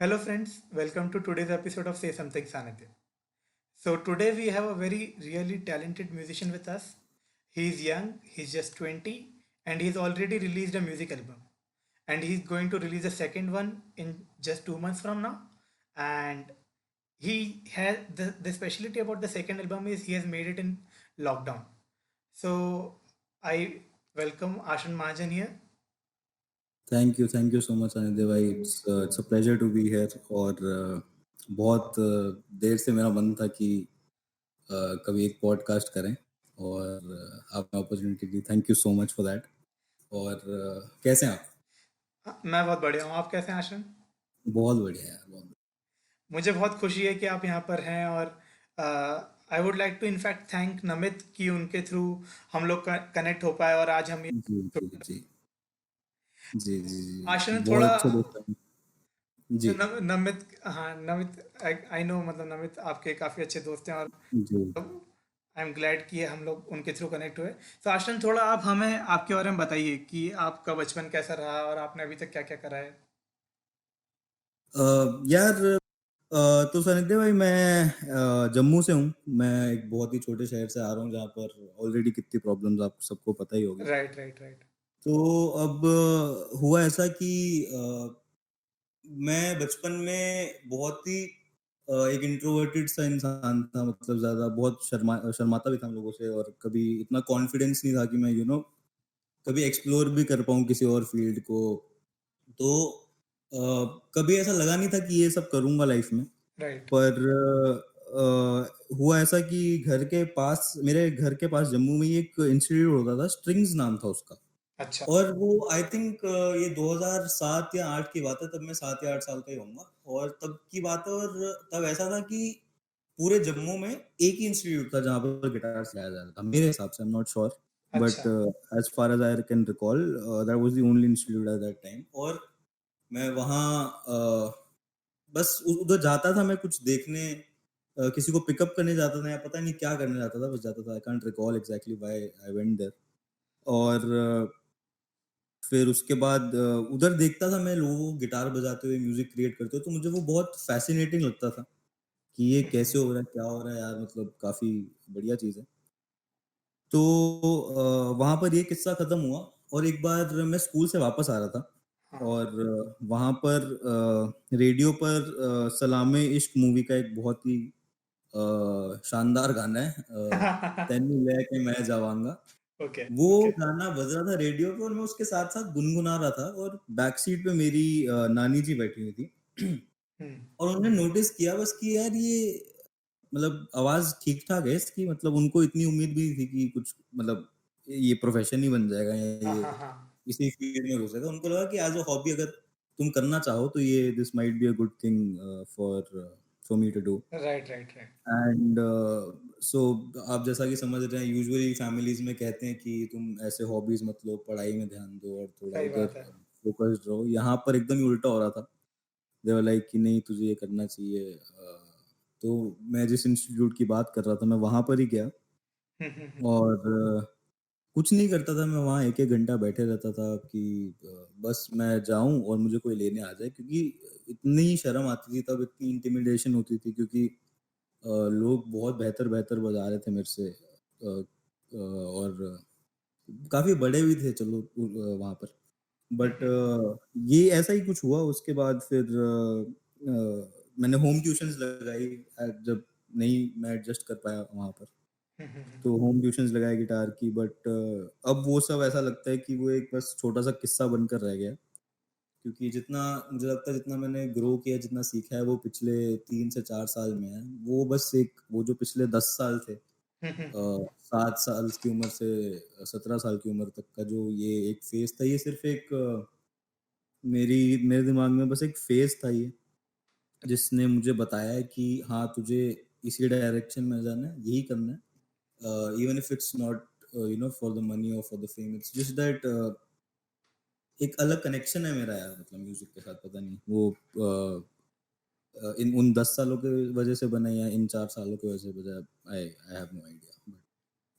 Hello, friends. Welcome to today's episode of Say Something Sanitya. So, today we have a very really talented musician with us. He's young, he's just 20, and he's already released a music album. And he's going to release a second one in just 2 months from now. And he has the specialty about the second album is he has made it in lockdown. So, I welcome Ashan Mahajan here. Thank you so much अनिदे भाई it's a pleasure to be here और बहुत देर से मेरा मन था कि कभी एक पॉडकास्ट करें और आपने opportunity the thank you so much for that और कैसे हैं आप? मैं बहुत बढ़िया हूँ। आप कैसे हैं आशन? बहुत बढ़िया यार बहुत मुझे बहुत खुशी है कि आप यहाँ पर हैं और I would like to in fact thank Namit कि उनके थ्रू हम लोग कनेक्ट हो पाए और आज हम ये जी जी जी जी जी आशन जी थोड़ा बहुत अच्छे दोस्त हैं जी नमित, हाँ नमित, आई नो, मतलब नमित आपके काफ़ी अच्छे दोस्त हैं और जी आई एम ग्लैड कि हम लोग उनके थ्रू कनेक्ट हुए। तो आशन थोड़ा आप हमें आपके बारे में बताइए कि आपका बचपन कैसा रहा और आपने अभी तक क्या क्या करा है। यार तो सनिधि भाई मैं जम्मू से हूँ। मैं एक बहुत ही छोटे शहर से आ रहा हूँ जहाँ पर ऑलरेडी कितनी प्रॉब्लम्स आप सबको पता ही होगी। Right, right, right. तो अब हुआ ऐसा कि मैं बचपन में बहुत ही एक इंट्रोवर्टेड सा इंसान था, मतलब ज्यादा बहुत शर्माता भी था हम लोगों से और कभी इतना कॉन्फिडेंस नहीं था कि मैं कभी एक्सप्लोर भी कर पाऊँ किसी और फील्ड को। तो कभी ऐसा लगा नहीं था कि ये सब करूंगा लाइफ में। राइट। पर हुआ ऐसा कि मेरे घर के पास जम्मू में ही एक इंस्टीट्यूट होता था, स्ट्रिंग्स नाम था उसका। अच्छा। और वो आई थिंक ये 2007 या 8 की बात है, तब मैं 7 या 8 साल का ही होऊंगा। और तब की बात है और तब ऐसा था कि पूरे जम्मू में एक ही इंस्टीट्यूट था जहाँ पर गिटार सिखाया जाता था, मेरे हिसाब से। आई एम नॉट श्योर अच्छा। But as far as I can recall that was the only institute at that time. और मैं वहाँ बस उधर जाता था, मैं कुछ देखने, किसी को पिकअप करने जाता था या पता नहीं क्या करने जाता था, बस जाता था। I can't recall exactly why I went there. और फिर उसके बाद उधर देखता था मैं लोगों को गिटार बजाते हुए, म्यूजिक क्रिएट करते हुए, तो मुझे वो बहुत फैसिनेटिंग लगता था कि ये कैसे हो रहा है, क्या हो रहा है यार, मतलब काफी बढ़िया चीज है। तो वहां पर ये किस्सा खत्म हुआ और एक बार मैं स्कूल से वापस आ रहा था हाँ। और वहां पर रेडियो पर सलामे इश्क मूवी का एक बहुत ही शानदार गाना है, तेनू लेके मैं जावांगा। ओके। वो ओके। गाना बज रहा था रेडियो पे और मैं उसके साथ साथ गुनगुना रहा था और बैक सीट पे मेरी नानी जी बैठी हुई थी। हम्म। और उन्होंने नोटिस किया बस कि यार ये मतलब आवाज ठीक ठाक है इसकी, मतलब उनको इतनी उम्मीद भी थी कि कुछ मतलब ये प्रोफेशन ही बन जाएगा या हाँ, ये हाँ, हाँ। इसी फील्ड में घुसेगा। उनको लगा कि एज अ हॉबी अगर तुम करना चाहो तो ये this might be a good thing for for me to do. Right, right, right. And so आप जैसा कि समझ रहे हैं, यूजुअली फैमिलीज में कहते हैं कि तुम ऐसे हॉबीज मत लो, पढ़ाई में ध्यान दो और थोड़ा सही उधर बात है। फोकस्ड रहो। यहाँ पर एकदम ही उल्टा हो रहा था। दे वर लाइक कि नहीं तुझे ये करना चाहिए। तो मैं जिस इंस्टीट्यूट की बात कर रहा था मैं वहां पर ही गया और कुछ नहीं करता था। मैं वहाँ एक एक घंटा बैठे रहता था कि बस मैं जाऊं और मुझे कोई लेने आ जाए, क्योंकि इतनी शर्म आती थी तब, इतनी इंटिमिडेशन होती थी, क्योंकि लोग बहुत बेहतर बेहतर बजा रहे थे मेरे से। और काफी बड़े भी थे, चलो वहां पर। बट ये ऐसा ही कुछ हुआ। उसके बाद फिर मैंने होम ट्यूशंस लगाई जब नहीं मैं एडजस्ट कर पाया वहां पर। तो होम ट्यूशंस लगाए गिटार की। बट अब वो सब ऐसा लगता है कि वो एक बस छोटा सा किस्सा बनकर रह गया, क्योंकि जितना मुझे लगता है, जितना मैंने ग्रो किया, जितना सीखा है, वो पिछले 3 से 4 साल में है। वो बस एक वो जो पिछले 10 साल थे, 7 साल की उम्र से 17 साल की उम्र तक का जो ये एक फेज था, ये सिर्फ एक मेरे दिमाग में बस एक फेज था ये, जिसने मुझे बताया है कि हाँ तुझे इसी डायरेक्शन में जाना है, यही करना है। Even if it's not for the money और for the fame, it's just that एक अलग कनेक्शन है मेरा यार, मतलब म्यूजिक के साथ। पता नहीं वो इन उन 10 सालों के वजह से बना या इन 4 सालों की वजह से बना, I I have no idea, but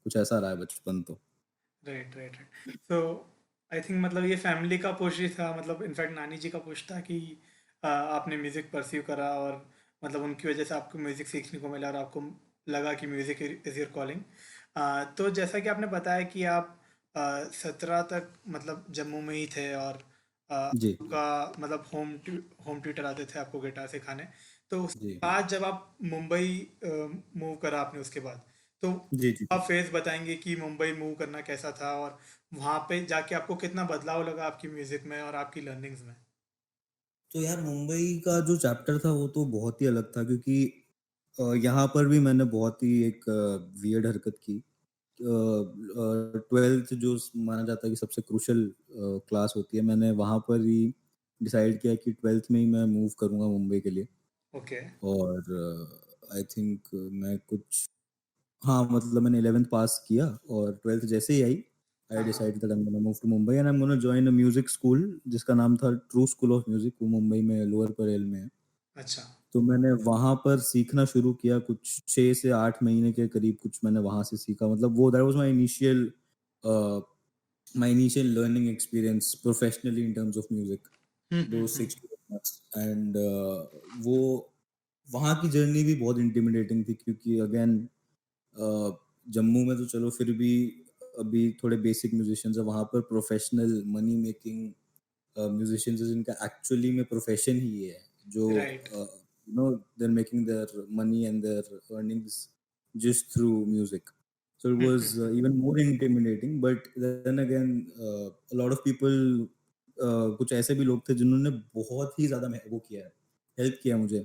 कुछ ऐसा रहा है बचपन तो। Right, right, right. So I think मतलब ये फैमिली का पुश ही था, मतलब इनफैक्ट नानी जी का पुश था कि आपने म्यूज़िक परस्यू करा और मतलब उनकी वजह से आपको म्यूज़िक सीखने को मिला और आपको लगा कि म्यूज़िक इज़ योर कॉलिंग। तो जैसा कि आपने बताया कि आप 17 तक मतलब जम्मू में ही थे और जी, आपका मतलब होम ट्यूटर आते थे आपको गिटार सिखाने। तो उसके जी। बाद जब आप मुंबई मूव करा आपने उसके बाद, तो जी, जी, जी। आप फेज़ बताएँगे कि मुंबई मूव करना कैसा था और वहाँ पे जाके आपको कितना बदलाव लगा आपकी म्यूज़िक में और आपकी लर्निंग्स में? तो यार मुंबई का जो चैप्टर था वो तो बहुत ही अलग था क्योंकि यहाँ पर भी मैंने बहुत ही एक वियर्ड हरकत की। 12th जो माना जाता है कि सबसे क्रूशियल क्लास होती है, मैंने वहाँ पर ही डिसाइड किया कि 12th में ही मैं मूव करूँगा मुंबई के लिए। ओके। और आई थिंक मैं कुछ, हाँ, मतलब मैंने 11th पास किया और 12th जैसे ही आई, आई हाँ, हाँ। Decided that I am gonna move to Mumbai and I am gonna join a music school जिसका नाम था ट्रू स्कूल ऑफ म्यूजिक। वो मुंबई में लोअर परेल में है। अच्छा। तो मैंने वहाँ पर सीखना शुरू किया, कुछ 6 से 8 महीने के करीब कुछ मैंने वहाँ से सीखा। मतलब वो that was my initial learning experience professionally in terms of music, hmm, hmm, दो हुँ। 6 मंथ्स। एंड वो वहाँ की जर्नी भी बहुत इंटिमिडेटिंग थी क्योंकि अगेन जम्मू में तो चलो फिर भी अभी थोड़े बेसिक म्यूजिशियंस है, वहाँ पर प्रोफेशनल मनी मेकिंग म्यूजिशियंस जिनका एक्चुअली में प्रोफेशन ही ये है, जो right. You know they are making their money and their earnings just through music. So it हुँ, was हुँ, हुँ। even more intimidating, but then again, a lot of people, कुछ ऐसे भी लोग थे जिन्होंने बहुत ही ज्यादा वो किया है, हेल्प किया मुझे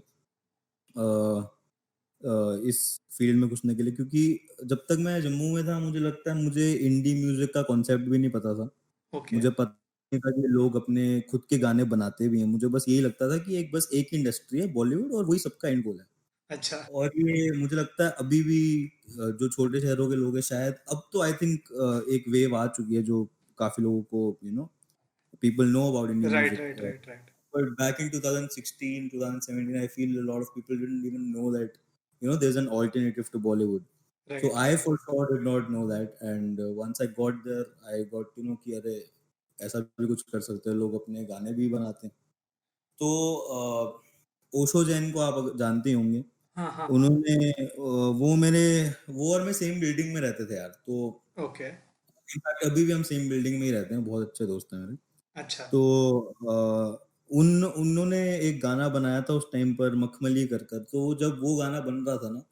इस फील्ड में घुसने के लिए, क्योंकि जब तक मैं जम्मू में था मुझे लगता है मुझे इंडी म्यूजिक का कॉन्सेप्ट भी नहीं पता था। ओके। मुझे पता नहीं था कि लोग अपने खुद के गाने बनाते भी हैं। मुझे बस यही लगता था कि एक बस एक इंडस्ट्री है बॉलीवुड और वही सबका एंड गोल है। अच्छा। और ये मुझे लगता है अभी भी जो छोटे शहरों के लोग हैं शायद अब तो आई थिंक एक वेव आ चुकी है जो काफी लोगों को people know about indie right, music. Right, right, right, But back in 2016, 2017, I feel a lot of people didn't even know that, there's an alternative to Bollywood. So right, I right. for sure did not know that. And once I got there, I got to know कि अरे ऐसा भी कुछ कर सकते हैं, लोग अपने गाने भी बनाते हैं। तो ओशो जैन को आप जानते ही होंगे। हाँ, हाँ, हाँ। उन्होंने वो और मैं सेम बिल्डिंग में रहते थे यार। तो ओके। इनफैक्ट अभी भी हम सेम बिल्डिंग में ही रहते हैं, बहुत अच्छे दोस्त हैं मेरे। अच्छा। तो उन्होंने एक गाना बनाया था उस टाइम पर, मखमली कर कर। तो जब वो गाना बन रहा था ना,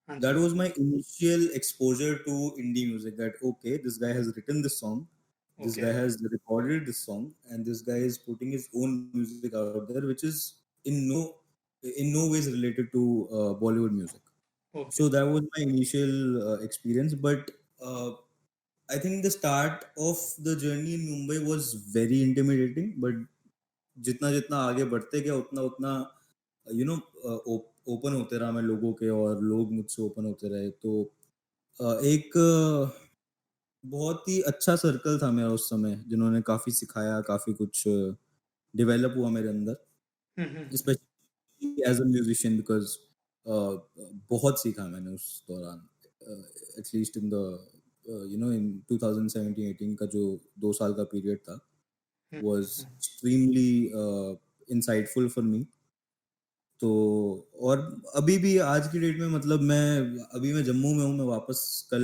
हाँ that जी। was my initial exposure to indie music, that okay, this guy has written this song, this okay. guy has recorded this song, and this guy is putting his own music out there, which is in no in no ways related to Bollywood music. Okay. So that was my initial experience. But I think the start of the journey in Mumbai was very intimidating, but जितना जितना आगे बढ़ते गया उतना उतना you know open होते रहा मैं लोगों के, और लोग मुझसे ओपन होते रहे। तो एक बहुत ही अच्छा सर्कल था मेरा उस समय, जिन्होंने काफी सिखाया, काफी कुछ डेवलप हुआ मेरे अंदर, hmm, hmm, hmm. Specially as a musician, because बहुत सीखा मैंने उस दौरान, एटलीस्ट इन द इन 2017-18 का जो 2 साल का पीरियड था हुँ, was hmm. extremely insightful for me. तो और अभी भी आज की डेट में, मतलब मैं जम्मू में हूँ, मैं वापस कल,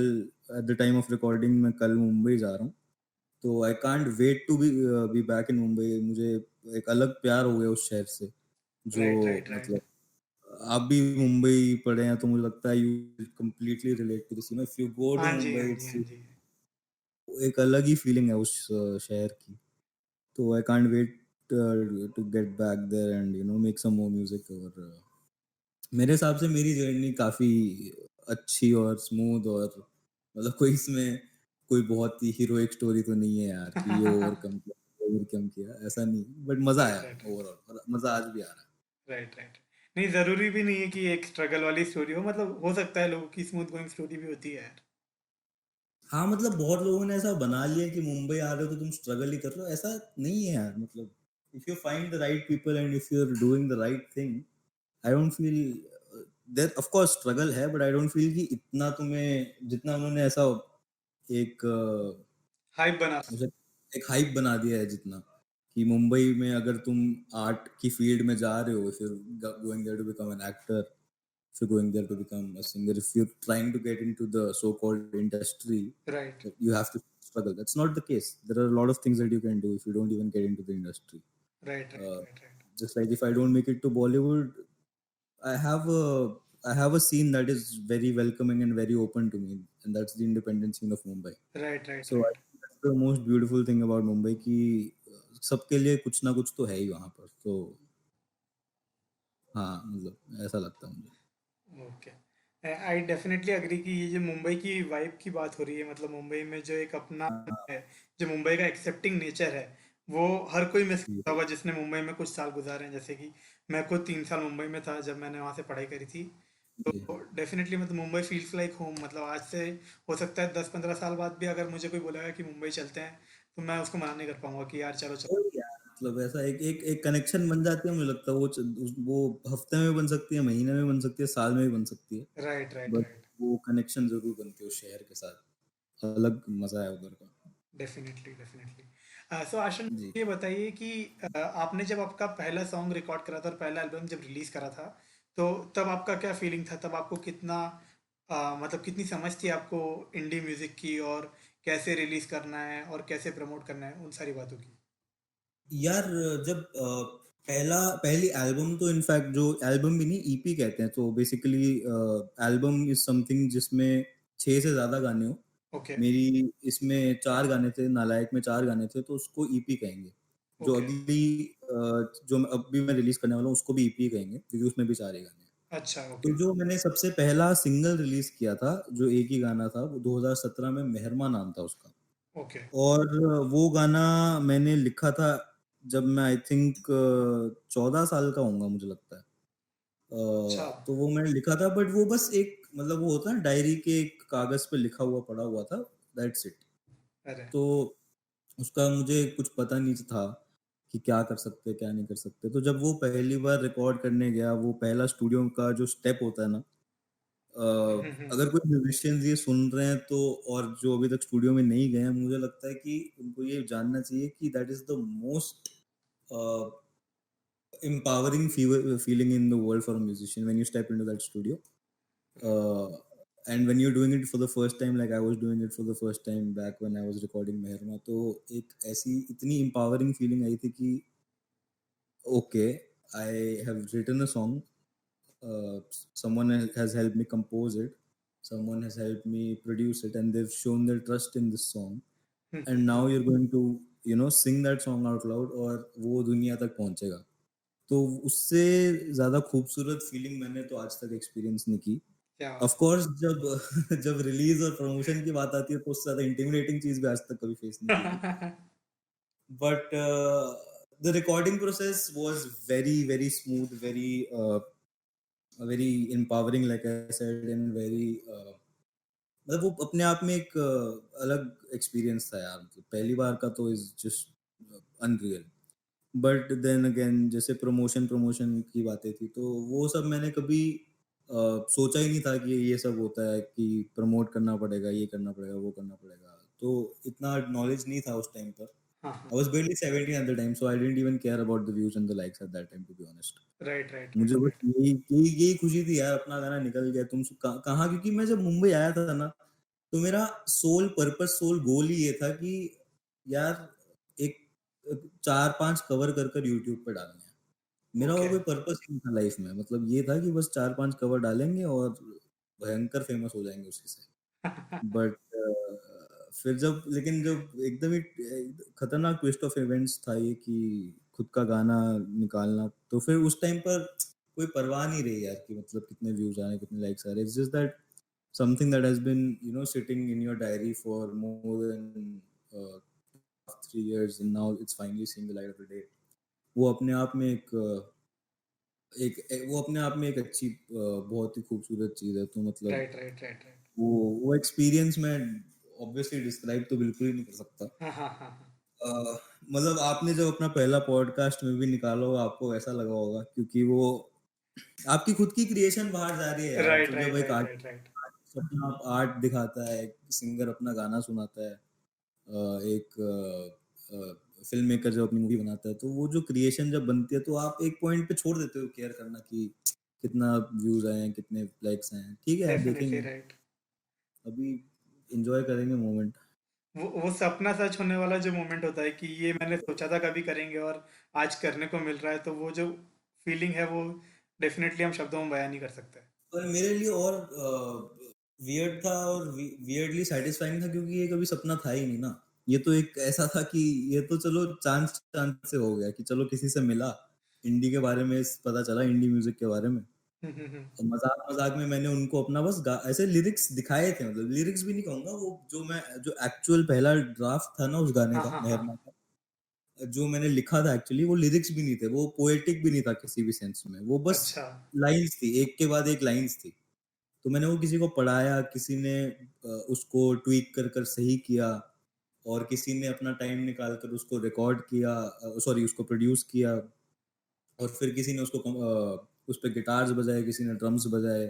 at the time of recording मैं कल मुंबई जा रहा हूँ। तो I can't wait to be back in Mumbai. मुझे एक अलग प्यार हो गया उस शहर से, जो राइट, राइट, राइट। मतलब आप भी मुंबई पढ़े हैं तो मुझे लगता है you completely relate to this. If you go to हाँ जी, हाँ मुंबई, जी, इट्स हाँ जी। एक अलग ही फीलिंग है उस शहर की। तो I can't wait to get back there and make some more music. और मेरे हिसाब से मेरी जर्नी काफी अच्छी और स्मूथ, और मतलब कोई इसमें कोई बहुत ही हीरोइक स्टोरी तो नहीं है यार कि ये ओवरकम किया, ऐसा नहीं। बट मजा राइट, आया, राइट, राइट। ओवरऑल मजा आज भी आ रहा है। Right, right. नहीं, ज़रूरी भी नहीं है कि एक स्ट्रगल वाली स्टोरी हो, मतलब हो सकता है लोगों की स्मूथ गोइंग स्टोरी भी होती है यार। हाँ, मतलब बहुत लोगों ने ऐसा बना लिया कि मुंबई आ रहे हो तो तुम स्ट्रगल ही कर रहे हो, ऐसा नहीं है यार। मतलब if you find the right people and if you are doing the right thing, I don't feel, there of course struggle है, बट आई डोंट फील कि इतना तुम्हें, जितना उन्होंने ऐसा एक हाइप बना। मुझे एक हाइप बना दिया है जितना, कि मुंबई में अगर तुम आर्ट की फील्ड में जा रहे हो, फिर going there to become an actor, if you're going there to become a singer, if you're trying to get into the so-called industry, Right. you have to struggle. That's not the case. There are a lot of things that you can do if you don't even get into the industry. Right. Right. Uh, Right. Right. just like if I don't make it to Bollywood, I have a I have a scene that is very welcoming and very open to me, and that's the independent scene of Mumbai. Right. Right. So I Right. think that's the most beautiful thing about Mumbai कि सबके लिए कुछ ना कुछ तो है ही वहाँ पर. तो हाँ, मतलब ऐसा लगता है मुझे. ओके, आई डेफिनेटली अग्री कि ये जो मुंबई की वाइब की बात हो रही है, मतलब मुंबई में जो एक अपना हाँ, है, जो मुंबई का एक्सेप्टिंग नेचर है, वो हर कोई मिस करता जी, होगा जिसने मुंबई में कुछ साल गुजारे हैं। जैसे कि मैं खुद 3 साल मुंबई में था जब मैंने वहाँ से पढ़ाई करी थी। जी. तो डेफिनेटली मतलब मुंबई फील्स लाइक होम। मतलब आज से हो सकता है 10-15 साल बाद भी अगर मुझे कोई बोलेगा कि मुंबई चलते हैं, तो मैं उसको मना नहीं कर पाऊंगा कि यार चलो चलो। वही यार, मतलब ऐसा एक एक एक कनेक्शन बन जाती है. मुझे लगता है वो हफ्ते में बन सकती है, महीने में बन सकती है, साल में भी बन सकती है. Right right but right. वो कनेक्शन जरूर बनती है उस शहर के साथ. अलग मजा है उधर का. Definitely definitely. So Ashan, ji. ये बताइए कि आपने जब आपका पहला सॉन्ग रिकॉर्ड करा था और पहला एल्बम जब रिलीज करा था, तो तब आपका क्या फीलिंग था? तब आपको कितना मतलब कितनी समझ थी आपको इंडी म्यूजिक की, और कैसे रिलीज करना है और कैसे प्रमोट करना है, उन सारी बातों की? यार, जब पहली एल्बम, तो इनफैक्ट जो एल्बम भी नहीं, ईपी कहते हैं. तो बेसिकली एल्बम इज समथिंग जिसमें 6 से ज्यादा गाने हो. ओके। मेरी इसमें 4 गाने थे, नालायक में 4 गाने थे, तो उसको ईपी कहेंगे. जो ओके। अगली जो अभी मैं रिलीज करने वाला हूँ उसको भी ईपी कहेंगे, क्योंकि उसमें भी 4 ही गाने हैं. अच्छा। तो ओके। जो मैंने सबसे पहला सिंगल रिलीज किया था, जो एक ही गाना था, वो 2017 में मेहरमा नाम था उसका. ओके। और वो गाना मैंने लिखा था जब मैं आई थिंक 14 साल का होऊंगा, मुझे लगता है. अच्छा। तो वो मैंने लिखा था, बट वो बस एक, मतलब वो होता है डायरी के एक कागज पे लिखा हुआ पड़ा हुआ था. That's it. अरे। तो उसका मुझे कुछ पता नहीं था कि क्या कर सकते क्या नहीं कर सकते. तो जब वो पहली बार रिकॉर्ड करने गया, वो पहला स्टूडियो का जो स्टेप होता है ना, अगर कोई म्यूजिशियंस ये सुन रहे हैं तो, और जो अभी तक स्टूडियो में नहीं गए हैं, मुझे लगता है कि उनको ये जानना चाहिए कि that is the most empowering feeling in the world for a musician when you step into that studio. uh, and when you're doing it for the first time, like I was doing it for the first time back when I was recording Mehrma, तो एक ऐसी इतनी empowering feeling आई थी कि okay, I have written a song. uh, Someone has helped me compose it, someone has helped me produce it, and they've shown their trust in this song. And now you're going to, sing that song out loud, और वो दुनिया तक पहुंचेगा. तो उससे ज्यादा खूबसूरत feeling मैंने तो आज तक एक्सपीरियंस नहीं की. क्या ऑफ कोर्स, जब जब रिलीज और प्रमोशन की बात आती है तो उससे ज्यादा इंटिमिडेटिंग चीज भी आज तक कभी फेस नहीं की थी. बात! But the recording process was very very smooth, very empowering, like I said, and very, मतलब वो अपने आप में एक अलग एक्सपीरियंस था यार. मतलब पहली बार का तो is just unreal. But then again, जैसे प्रमोशन प्रमोशन की बातें थी, तो वो सब मैंने कभी सोचा ही नहीं था कि ये सब होता है, कि प्रमोट करना पड़ेगा, ये करना पड़ेगा, वो करना पड़ेगा. तो इतना नॉलेज नहीं था उस टाइम पर. हाँ हाँ। I was barely 17 at the time, so I didn't even care about the views and the likes at that time, to be honest. Right right मुझे राइट बस राइट। यही खुशी थी यार, अपना गाना निकल गया. कहाँ, क्योंकि मैं जब मुंबई आया था ना, तो मेरा सोल गोल ही ये था कि यार, एक 4-5 कवर कर कर यूट्यूब पे डालने हैं. मेरा और ओके। कोई पर्पस ही नहीं था लाइफ में. मतलब ये था कि बस 4-5 कवर डालेंगे और भयंकर फेमस हो जाएंगे उसी से. बट फिर लेकिन जब एकदम ही खतरनाक ट्विस्ट ऑफ इवेंट्स था ये, कि खुद का गाना निकालना, तो फिर उस टाइम पर कोई परवाह नहीं रही यार, कि मतलब कितने व्यूज आ रहे हैं, कितने लाइक्स आ रहे हैं. It's just that something that has been, sitting in your diary for more than 3 years, and now it's finally seeing the light of the day. वो अपने आप में वो अपने आप में एक अच्छी, बहुत ही खूबसूरत चीज है. तो मतलब राइट राइट राइट राइट। वो एक्सपीरियंस मैं ऑब्वियसली डिस्क्राइब तो बिल्कुल ही नहीं कर सकता. हाँ हाँ हाँ हाँ। मतलब आपने जब अपना पहला पॉडकास्ट में भी निकाला होगा, आपको ऐसा लगा होगा, क्योंकि वो आपकी खुद की क्रिएशन बाहर जा रही है यार. राइट तो जब राइट एक राइट आर्ट राइट राइट। अपना आर्ट दिखाता है, एक सिंगर अपना गाना सुनाता है, एक फिल्म मेकर जब अपनी मूवी बनाता है तो वो जो क्रिएशन जब बनती है तो आप एक पॉइंट पे छोड़ देते हो केयर करना कि कितना व्यूज आए हैं, कितने लाइक्स आए हैं। ठीक है यार, डेफिनेटली देखेंगे राइट। अभी, एंजॉय करेंगे मोमेंट। वो सपना सच होने वाला जो मोमेंट होता है कि ये मैंने सोचा था कभी करेंगे और आज करने को मिल रहा है, तो वो जो फीलिंग है वो डेफिनेटली हम शब्दों में बयान नहीं कर सकते। पर मेरे लिए और वियर्ड था और वियर्डली सेटिस्फाइंग था क्योंकि ये कभी सपना था ही नहीं ना। ये तो एक ऐसा था कि ये तो चलो चांस चांस से हो गया कि चलो किसी से मिला, इंडी के बारे में पता चला, इंडी म्यूजिक के बारे में। हम्म। और मजाक मजाक में मैंने उनको अपना बस ऐसे लिरिक्स दिखाए थे, मतलब लिरिक्स भी नहीं कहूंगा, वो जो एक्चुअल पहला ड्राफ्ट था ना उस गाने हाँ का, हाँ हाँ। मेहरमा का, जो मैंने लिखा था एक्चुअली वो लिरिक्स भी नहीं थे, वो पोएटिक भी नहीं था किसी भी सेंस में, वो बस अच्छा। लाइंस थी, एक के बाद एक लाइंस थी। तो मैंने वो किसी को पढ़ाया, किसी ने उसको ट्वीक कर कर सही किया, और किसी ने अपना टाइम निकाल कर उसको रिकॉर्ड किया, सॉरी उसको प्रोड्यूस किया, और फिर किसी ने उसको उस पे गिटार्स बजाए, किसी ने ड्रम्स बजाए।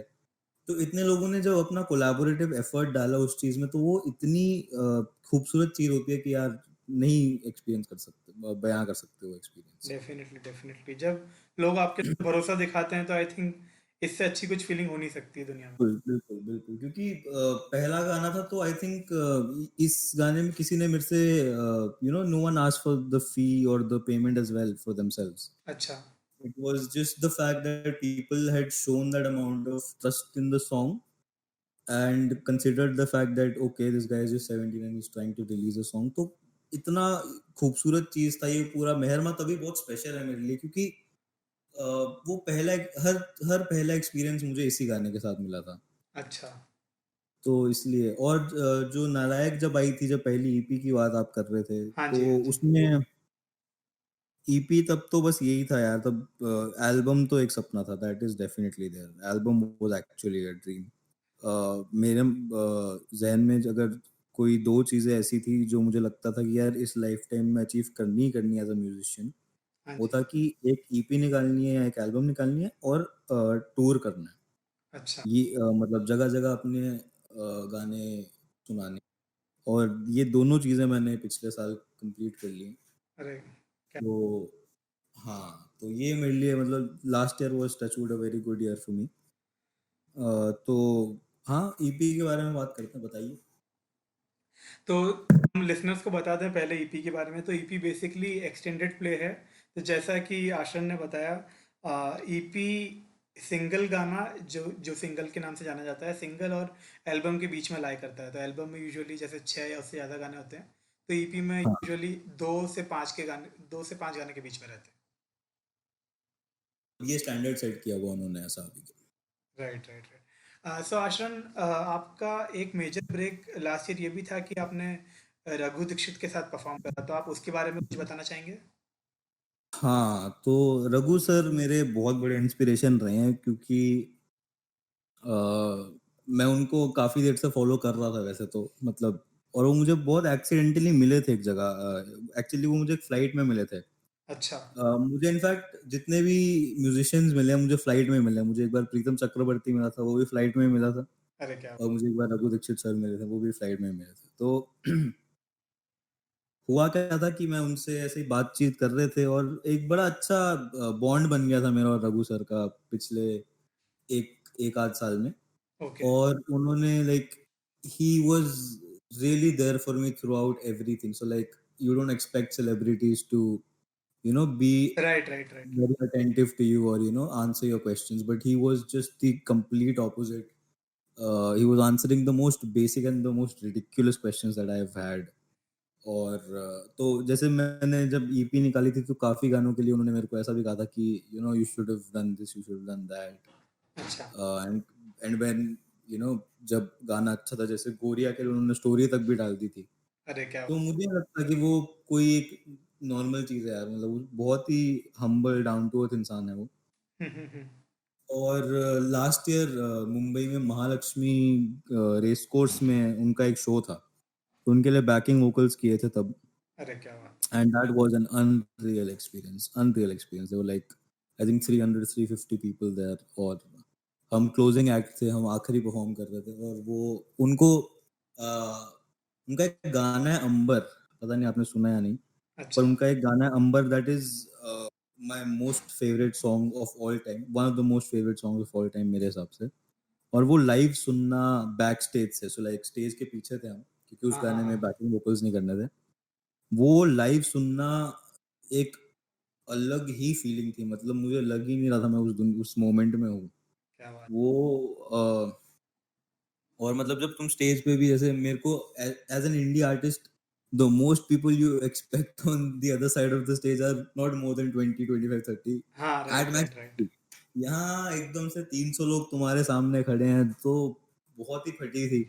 तो इतने लोगों ने जब अपना कोलैबोरेटिव एफर्ट डाला उस चीज में तो वो इतनी खूबसूरत चीज होती है कि यार नहीं एक्सपीरियंस कर सकते, बयां कर सकते हो एक्सपीरियंस। डेफिनेटली डेफिनेटली जब लोग आपके ऊपर भरोसा दिखाते हैं तो आई थिंक इससे अच्छी कुछ फीलिंग हो नहीं सकती है दुनिया में। बिल्कुल बिल्कुल बिल्कुल, क्योंकि पहला गाना था तो आई थिंक इस गाने में किसी ने मेरे से no one asked for the fee और the payment as well for themselves. अच्छा। It was just the fact that people had shown that amount of trust in the song and considered the fact that okay, this guy is just 17 and he's trying to release a song। तो इतना खूबसूरत चीज था ये पूरा। मेहरमा तभी बहुत special है मेरे लिए क्योंकि वो हर हर पहला एक्सपीरियंस मुझे इसी गाने के साथ मिला था। अच्छा। तो इसलिए, और जो नालायक जब आई थी, जब पहली ईपी की बात आप कर रहे थे, हाँ तो जी हाँ जी। उसमें ईपी तब तो बस यही था यार, तब एल्बम तो एक सपना था, that is definitely there, album was actually a dream. मेरे जहन में अगर कोई दो चीजें ऐसी थी जो मुझे लगता था कि यार इस लाइफ टाइम में अचीव करनी ही करनी है एज अ म्यूजिशियन, हाँ वो जी। था कि एक ईपी निकालनी है या एक एल्बम निकालनी है और टूर करना है। अच्छा। ये मतलब जगह जगह अपने गाने सुनाने, और ये दोनों चीजें मैंने पिछले साल कंप्लीट कर ली। अरे क्या। तो हाँ, तो ये मेरे लिए मतलब last year was touch wood a very good year for me. तो हाँ, ईपी के बारे में बात करते हैं, बताइए। तो हम लिसनर्स को बता दें पहले ईपी के बारे में। तो ईपी बेसिकली एक्सटेंडेड प्ले है। तो जैसा कि आशन ने बताया, ईपी सिंगल गाना जो जो सिंगल के नाम से जाना जाता है, सिंगल और एल्बम के बीच में लाई करता है। तो एल्बम में यूजुअली जैसे 6 या उससे ज़्यादा गाने होते हैं, तो ईपी में हाँ, यूजुअली 2 से 5 गाने के बीच में रहते हैं। ये स्टैंडर्ड सेट किया हुआ उन्होंने ऐसा अभी। Right right right. So Ashran, आपका एक मेजर ब्रेक लास्ट ईयर ये भी था कि आपने रघु दीक्षित के साथ परफॉर्म करा, तो आप उसके बारे में कुछ बताना चाहेंगे? हाँ, तो रघु सर मेरे बहुत बड़े इंस्पिरेशन रहे हैं क्योंकि अ, मैं उनको काफी देर से फॉलो कर रहा था वैसे तो, मतलब, और वो मुझे बहुत एक्सीडेंटली मिले थे एक जगह, एक्चुअली वो मुझे एक फ्लाइट में मिले थे। अच्छा। मुझे इनफैक्ट जितने भी म्यूजिशियंस मिले हैं मुझे फ्लाइट में मिले हैं। मुझे एक बार प्रीतम चक्रवर्ती मिला था, वो भी फ्लाइट में मिला था। अरे क्या। और मुझे एक बार रघु दीक्षित सर मिले थे, वो भी फ्लाइट में मिले थे। तो हुआ क्या था कि मैं उनसे ऐसे ही बातचीत कर रहे थे और एक बड़ा अच्छा बॉन्ड बन गया था मेरा और रघु सर का पिछले एक एक आध साल में। ओके। और उन्होंने like he was really there for me throughout everything. So like you don't expect celebrities to be right right right. very attentive to you or answer your questions, but he was just the complete opposite. He was answering the most basic and the most ridiculous questions that I have had। और तो जैसे मैंने जब EP निकाली थी तो काफी गानों के लिए उन्होंने मेरे को ऐसा भी कहा था कि you should have done this, you should have done that. अच्छा। एंड एंड व्हेन जब गाना अच्छा था, जैसे गोरिया के लिए उन्होंने स्टोरी तक भी डाल दी थी। अरे क्या। तो मुझे नहीं लगता कि वो कोई एक नॉर्मल चीज है यार, मतलब वो बहुत ही हम्बल डाउन टू अर्थ इंसान है वो। हम्म। और लास्ट ईयर मुंबई में महालक्ष्मी रेस कोर्स में उनका एक शो था, तो उनके लिए बैकिंग वोकल्स किए थे तब। अरे क्या बात। And that was an unreal experience. There were like I think 300 350 people there, और हम क्लोजिंग एक्ट थे, हम आखिरी परफॉर्म कर रहे थे। और वो उनको उनका एक गाना है अंबर, पता नहीं आपने सुना या नहीं। पर अच्छा। उनका एक गाना है Ambar, that is my most favourite song of all time, one of the most favourite song of all time मेरे हिसाब से। और वो लाइव सुनना बैक स्टेज से, सो लाइक स्टेज के पीछे थे हम, क्योंकि उस हाँ, हाँ, गाने में हाँ। बैकिंग वोकल्स नहीं करने थे। वो लाइव सुनना एक अलग ही फीलिंग थी, मतलब मुझे लग ही नहीं रहा था मैं उस मोमेंट में हूँ। क्या बात! वो और मतलब जब तुम स्टेज पे भी, जैसे मेरे को as an indie artist, the most people you expect on the other side of the stage are not more than 20, 25, 30 हाँ, at right, right, right. Max. यहाँ एकदम से 300 लोग तुम्हारे सामने खड़े हैं, तो बहुत ही फटी थी,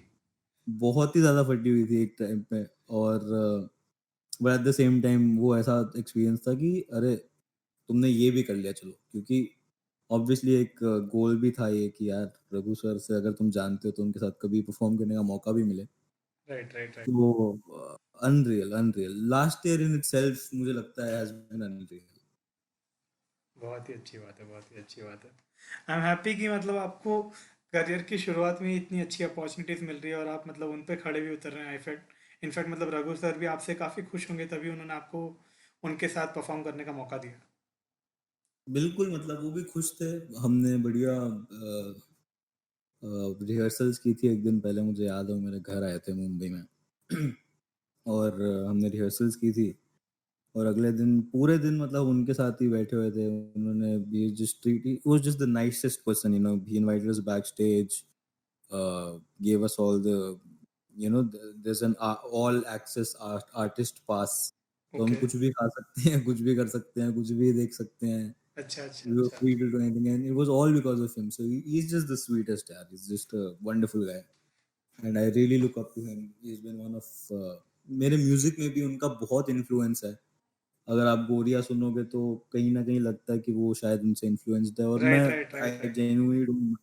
बहुत ही ज्यादा फटी हुई थी एक टाइम पे। और but at the same time वो ऐसा एक्सपीरियंस था कि अरे तुमने ये भी कर लिया, चलो, क्योंकि ऑब्वियसली एक गोल भी था ये कि यार रघु सर से अगर तुम जानते हो तो उनके साथ कभी परफॉर्म करने का मौका भी मिले। Right, right, right. तो unreal, unreal, last year in itself मुझे लगता है हैज बीन अनरियल। बहुत ही अच्छी बात है, बहुत ही अच्छी बात है। आई एम हैप्पी कि मतलब आपको करियर की शुरुआत में ही इतनी अच्छी अपॉर्चुनिटीज़ मिल रही है और आप मतलब उन पे खड़े भी उतर रहे हैं। इनफैक्ट मतलब रघु सर भी आपसे काफ़ी खुश होंगे, तभी उन्होंने आपको उनके साथ परफॉर्म करने का मौका दिया। बिल्कुल, मतलब वो भी खुश थे। हमने बढ़िया रिहर्सल्स की थी एक दिन पहले, मुझे याद है, वो मेरे घर आए थे मुंबई में और हमने रिहर्सल्स की थी। और अगले दिन पूरे दिन मतलब उनके साथ ही बैठे हुए थे। उन्होंने भी just treat, he was just the nicest person, he invited us back stage, gave us all the, there's an all access artist pass, तो हम ओके। कुछ भी खा सकते हैं, कुछ भी कर सकते हैं, कुछ भी देख सकते हैं। अच्छा, अच्छा, We were अच्छा। free to do anything, and it was all because of him. So he's just the sweetest guy. He's just a wonderful guy, and I really look up to him. He's been one of मेरे music में भी उनका बहुत influence है। अगर आप गोरिया सुनोगे तो कहीं ना कहीं लगता है कि वो शायद उनसे इन्फ्लुएंस्ड है, और मैं right, right, right, I right. Genuinely don't,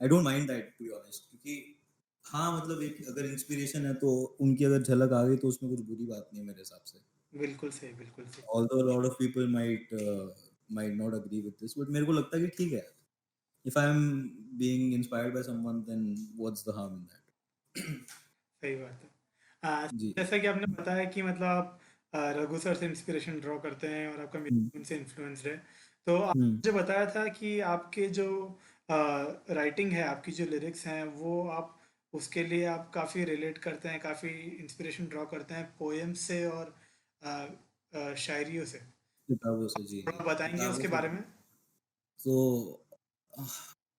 I don't mind that to be honest, क्योंकि हाँ मतलब एक अगर इंस्पिरेशन है तो उनकी अगर झलक आ गई तो उसमें कुछ बुरी बात नहीं है मेरे हिसाब से। बिल्कुल सही, बिल्कुल सही। Although a lot of people might not agree with this, but मेरे को लगता है कि ठीक है, if I am being inspired by someone, then what's the harm in that? सही बात है। आ, जी। जैसा कि आपने बताया कि मतलब आप रघु सर से इंस्पिरेशन ड्रॉ करते हैं और आपका हम्म। म्यूजिक उनसे इन्फ्लुएंस्ड है। तो हम्म। आपने मुझे बताया था कि आपके जो राइटिंग है, आपकी जो लिरिक्स हैं, वो आप उसके लिए आप काफ़ी रिलेट करते हैं, काफ़ी इंस्पिरेशन ड्रॉ करते हैं पोएम्स से और शायरियों से। किताबों से, जी जी, थोड़ा बताएंगे किताबों उसके से। बारे में? तो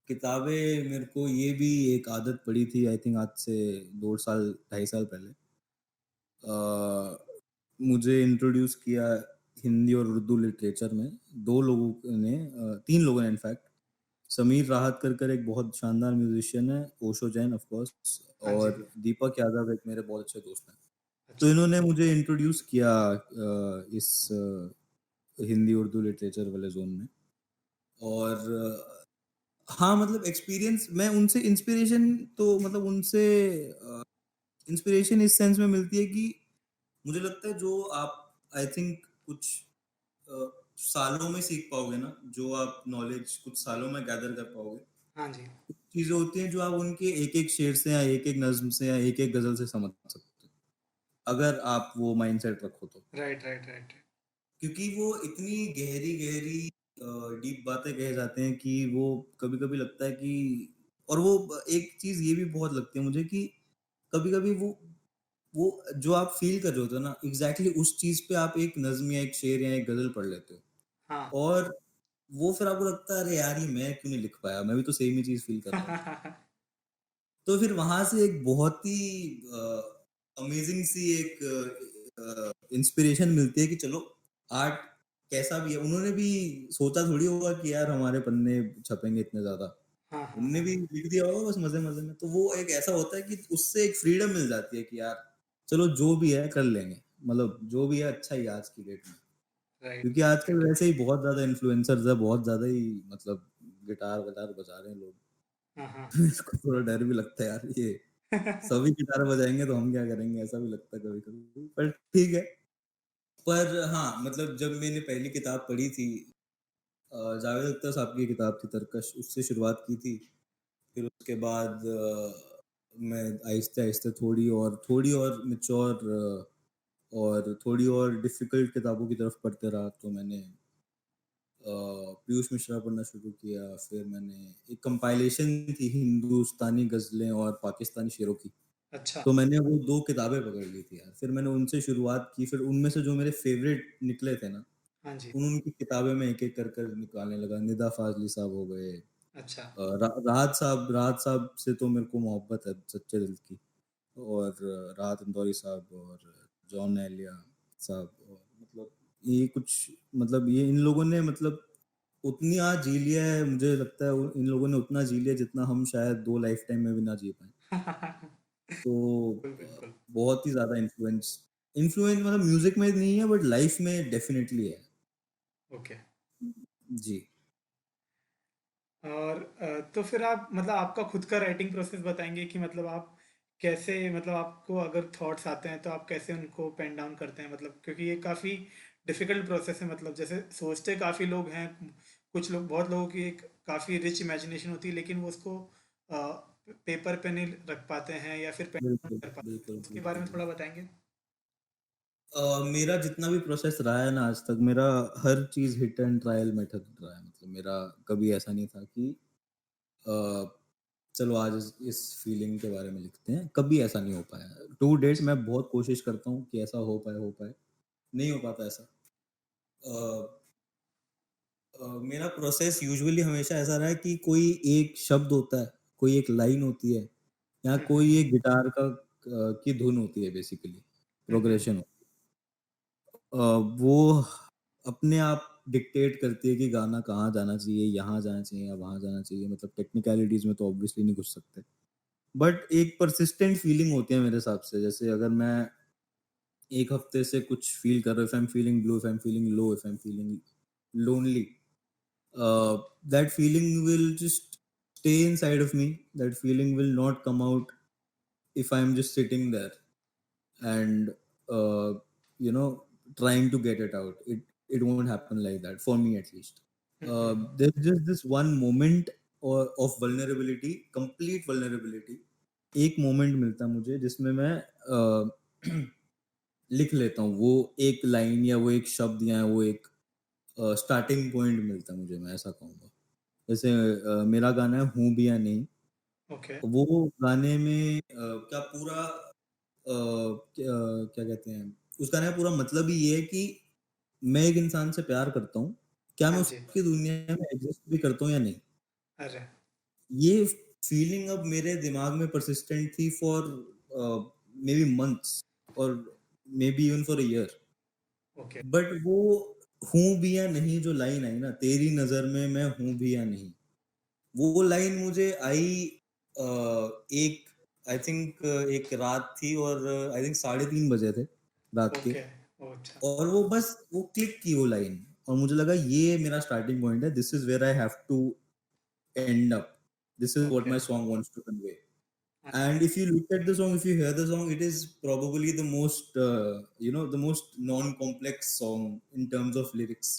किताबें, मेरे को ये भी एक आदत पड़ी थी, आई थिंक आज से 2 साल 2.5 साल पहले। मुझे इंट्रोड्यूस किया हिंदी और उर्दू लिटरेचर में 2 लोगों ने, 3 लोगों ने इनफैक्ट। समीर राहत कर एक बहुत शानदार म्यूजिशियन है, ओशो जैन ऑफ कोर्स, हाँ जी। और दीपक यादव एक मेरे बहुत अच्छे दोस्त हैं। तो अच्छा। इन्होंने मुझे इंट्रोड्यूस किया इस हिंदी उर्दू लिटरेचर वाले जोन में। और हाँ मतलब एक्सपीरियंस, मैं उनसे इंस्पिरेशन, तो मतलब उनसे इंस्पिरेशन इस सेंस में मिलती है कि मुझे लगता है जो आप, आई थिंक, कुछ अ, सालों में सीख पाओगे ना, जो आप नॉलेज कुछ सालों में गैदर कर पाओगे, हाँ जी। कुछ चीजें होती हैं जो आप उनके एक एक शेर से या एक एक नज्म से या एक एक गजल से समझ सकते हो, अगर आप वो माइंडसेट रखो तो। Right, right, right. क्योंकि वो इतनी गहरी गहरी डीप बातें कहे जाते हैं कि वो कभी कभी लगता है कि, और वो एक चीज ये भी बहुत लगती है मुझे कि कभी कभी वो जो आप फील कर रहे होते हो ना, एग्जैक्टली उस चीज पे आप एक नज्म या एक शेर या एक गजल पढ़ लेते हाँ। हो, और वो फिर आपको लगता है अरे यार ये मैं क्यों नहीं लिख पाया, मैं भी तो सेम ही चीज फील कर रहा हूँ। तो फिर वहां से एक बहुत ही अमेजिंग सी एक इंस्पिरेशन मिलती है कि चलो, आर्ट कैसा भी है, उन्होंने भी सोचा थोड़ी होगा कि यार हमारे पन्ने छपेंगे इतने ज्यादा, हाँ, हाँ, उनने हाँ। भी लिख दिया होगा बस मजे मजे में। तो वो एक ऐसा होता है कि उससे एक फ्रीडम मिल जाती है कि यार चलो जो भी है कर लेंगे, मतलब जो भी है अच्छा ही है आज की डेट में। राइट, क्योंकि आजकल राइट। वैसे ही बहुत ज्यादा इन्फ्लुएंसर्स है, बहुत ज्यादा ही मतलब गिटार विटार बजा रहे हैं लोग। हाँ, हाँ। इसको थोड़ा डर भी लगता है यार, ये सभी गिटार बजाएंगे तो हम क्या करेंगे, ऐसा भी लगता है कभी कभी, पर ठीक है। पर हाँ मतलब जब मैंने पहली किताब पढ़ी थी, जावेद अख्तर साहब की किताब थी तरकश, उससे शुरुआत की थी। फिर उसके बाद मैं आहिस्ते आहिस्ते थोड़ी और मिच्योर और थोड़ी और डिफिकल्ट किताबों की तरफ पढ़ते रहा तो मैंने पीयूष मिश्रा पढ़ना शुरू किया। फिर मैंने एक कंपाइलेशन थी हिंदुस्तानी गज़लें और पाकिस्तानी शेरों की, अच्छा। तो मैंने वो 2 किताबें पकड़ ली थी यार। फिर मैंने उनसे शुरुआत की, फिर उनमें से जो मेरे फ़ेवरेट निकले थे ना, हाँ जी। उनकी किताबें मैं एक-एक कर कर निकालने लगा। निदा फ़ाज़ली साहब हो गए, अच्छा। राहत साहब से तो मेरे को मोहब्बत है सच्चे दिल की, और राहत इंदौरी साहब और जॉन एलिया साहब, और मतलब ये कुछ, मतलब ये इन लोगों ने मतलब उतनी आज जी लिया है, मुझे लगता है इन लोगों ने उतना जी लिया जितना हम शायद 2 लाइफ टाइम में भी ना जी पाएँ। तो बिल्कुल, बिल्कुल। बहुत ही ज़्यादा इन्फ्लुएंस इन्फ्लुएंस मतलब म्यूज़िक में नहीं है बट लाइफ में डेफ़िनेटली है। ओके। जी। और तो फिर आप मतलब आपका खुद का राइटिंग प्रोसेस बताएँगे कि मतलब आप कैसे, मतलब आपको अगर थॉट्स आते हैं तो आप कैसे उनको पेन डाउन करते हैं? मतलब क्योंकि ये काफ़ी डिफ़िकल्ट प्रोसेस है, मतलब जैसे सोचते काफ़ी लोग हैं, कुछ लोग, बहुत लोगों की एक काफ़ी रिच इमेजिनेशन होती है लेकिन वो उसको पेपर पे नहीं रख पाते हैं या फिर पेन डाउन बिल्कुल, कर पाते हैं। बिल्कुल, तो उसके बारे बिल्कुल, में थोड़ा बिल्कुल। बताएँगे? मेरा जितना भी प्रोसेस रहा है ना आज तक, मेरा हर चीज़ हिट एंड ट्रायल मेथड रहा है। मतलब मेरा कभी ऐसा नहीं था कि अ, चलो आज इस फीलिंग के बारे में लिखते हैं, कभी ऐसा नहीं हो पाया। टू डेट अच्छा। मैं बहुत कोशिश करता हूँ कि ऐसा हो पाए, नहीं हो पाता ऐसा। अ मेरा प्रोसेस यूजुअली हमेशा ऐसा रहा है कि कोई एक शब्द होता है, कोई एक लाइन होती है, या हुँ, हुँ। कोई एक गिटार का की धुन होती है बेसिकली, हुँ, हुँ। प्रोग्रेशन। वो अपने आप डिक्टेट करती है कि गाना कहाँ जाना चाहिए, यहाँ जाना चाहिए या वहाँ जाना चाहिए। मतलब टेक्निकलिटीज़ में तो ऑब्वियसली नहीं घुस सकते। बट एक परसिस्टेंट फीलिंग होती है मेरे हिसाब से। जैसे अगर मैं 1 हफ्ते से कुछ फ़ील कर रहा हूँ, if I am feeling blue, if I am feeling low, if I am feeling lonely, that feeling will just stay inside of me. That feeling will not come out if I'm just sitting there and uh, you know trying to get it out. It won't happen like that for me at least. Hmm, hmm. There's just this one moment of vulnerability, complete vulnerability. एक moment मिलता है मुझे जिसमें मैं लिख लेता हूँ वो एक लाइन या वो एक शब्द या वो एक स्टार्टिंग पॉइंट मिलता है मुझे, मैं ऐसा कहूँगा। जैसे मेरा गाना है हूँ भी या नहीं, ओके, वो गाने में क्या पूरा क्या कहते हैं, उस गाने का पूरा मतलब ही ये है कि मैं एक इंसान से प्यार करता हूँ, क्या मैं हाँ जी। उसकी दुनिया में एग्जिस्ट भी करता हूँ या नहीं। अरे! ये फीलिंग अब मेरे दिमाग में परसिस्टेंट थी फॉर मे बी मंथ्स और may be even for a year. Okay, but वो हूँ भी या नहीं जो लाइन आई ना, तेरी नजर में मैं हूँ भी या नहीं, वो लाइन मुझे आई एक आई थिंक एक रात थी और आई थिंक 3:30 बजे थे रात के। ओके। ओह! अच्छा। और वो बस वो क्लिक की वो लाइन, और मुझे लगा ये मेरा स्टार्टिंग पॉइंट है, this is where I have to end up, this is what okay. My song wants to convey. हाँ जी। And if you look at the song, if you hear the song, it is probably the most the most non-complex song in terms of lyrics.